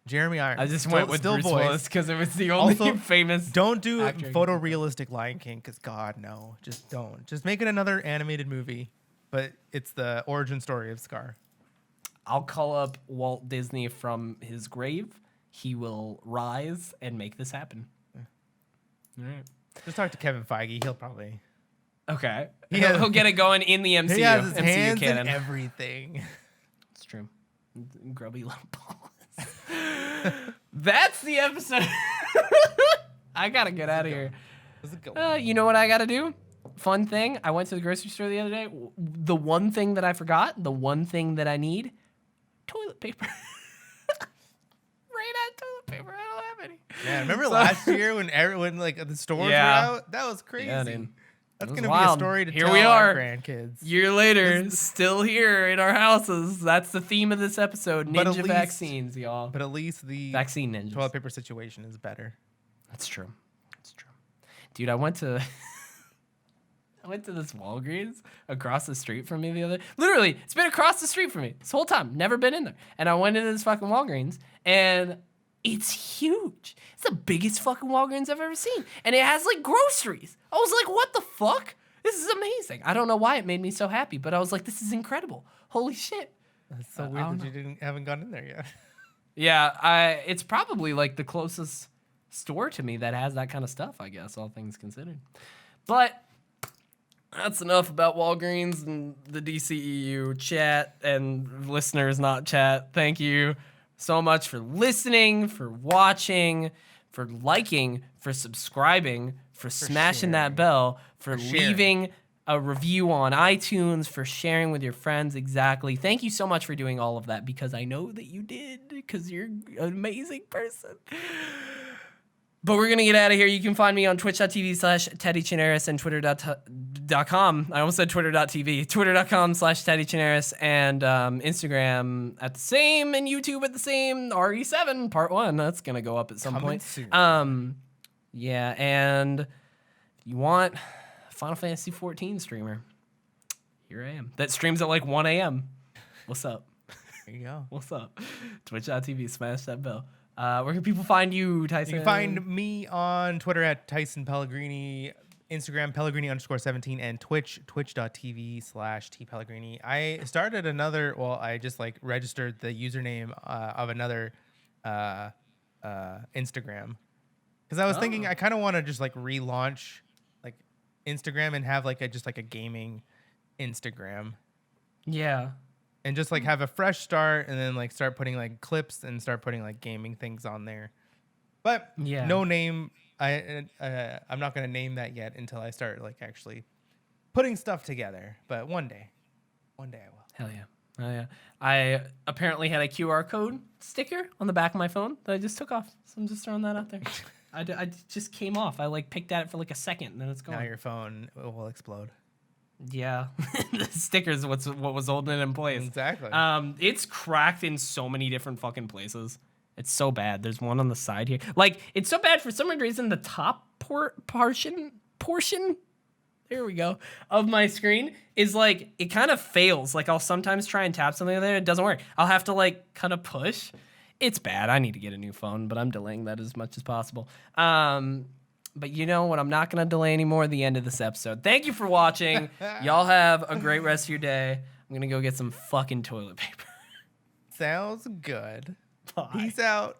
Jeremy Irons. I just went with Bruce Willis because it was the only famous. Don't do photorealistic Lion King because God no, just don't. Just make it another animated movie, but it's the origin story of Scar. I'll call up Walt Disney from his grave. He will rise and make this happen. Yeah. All right. Just talk to Kevin Feige. He'll probably. Okay. He'll get it going in the MCU. He has his MCU hands canon. and everything. It's true. Grubby little balls. That's the episode. I gotta get out of here. You know what I gotta do? Fun thing. I went to the grocery store the other day. The one thing that I forgot, the one thing that I need, toilet paper. toilet paper. I don't have any. Yeah, remember last year when everyone like the stores were out? That was crazy. Yeah, dude. That's gonna be a story to here tell we are, our grandkids. Year later, still here in our houses. That's the theme of this episode: ninja vaccines, y'all. But at least the vaccine ninjas. Toilet paper situation is better. That's true. That's true, dude. I went to this Walgreens across the street from me the other. Literally, it's been across the street from me this whole time. Never been in there. And I went into this fucking Walgreens, and it's huge. It's the biggest fucking Walgreens I've ever seen. And it has like groceries. I was like, what the fuck? This is amazing. I don't know why it made me so happy, but I was like, this is incredible. Holy shit. That's so weird that you haven't gone in there yet. Yeah, it's probably like the closest store to me that has that kind of stuff, I guess, all things considered. But that's enough about Walgreens and the DCEU chat and listeners, not chat. Thank you so much for listening, for watching, for liking, for subscribing, for smashing that bell, for leaving a review on iTunes, for sharing with your friends. Exactly. Thank you so much for doing all of that, because I know that you did, because you're an amazing person. But we're going to get out of here. You can find me on twitch.tv/TeddyChinaris and twitter.com. I almost said twitter.tv. Twitter.com/TeddyChinaris and Instagram at the same, and YouTube at the same. RE7 Part 1. That's going to go up at some point. Soon. Yeah, and if you want Final Fantasy 14 streamer, here I am. That streams at like 1 a.m. What's up? There you go. What's up? Twitch.tv. Smash that bell. Where can people find you, Tyson? You can find me on Twitter at Tyson Pellegrini, Instagram Pellegrini_17, and twitch.tv/tpellegrini. I started another, I just like registered the username of another Instagram, because I was thinking I kind of want to just like relaunch like Instagram and have like a gaming Instagram. Yeah. And just like have a fresh start, and then like start putting like clips and start putting like gaming things on there. But no name. I'm not gonna name that yet until I start like actually putting stuff together. But one day I will. Hell yeah. Oh yeah. I apparently had a QR code sticker on the back of my phone that I just took off. So I'm just throwing that out there. I just came off. I like picked at it for like a second, and then it's gone. Now your phone will explode. Yeah, the sticker's what was holding it in place. Exactly. It's cracked in so many different fucking places. It's so bad. There's one on the side here. Like, it's so bad for some reason. The top portion, there we go, of my screen is like, it kind of fails. Like, I'll sometimes try and tap something there, it doesn't work. I'll have to like kind of push. It's bad. I need to get a new phone, but I'm delaying that as much as possible. But you know what? I'm not going to delay anymore. The end of this episode. Thank you for watching. Y'all have a great rest of your day. I'm going to go get some fucking toilet paper. Sounds good. Bye. Peace out.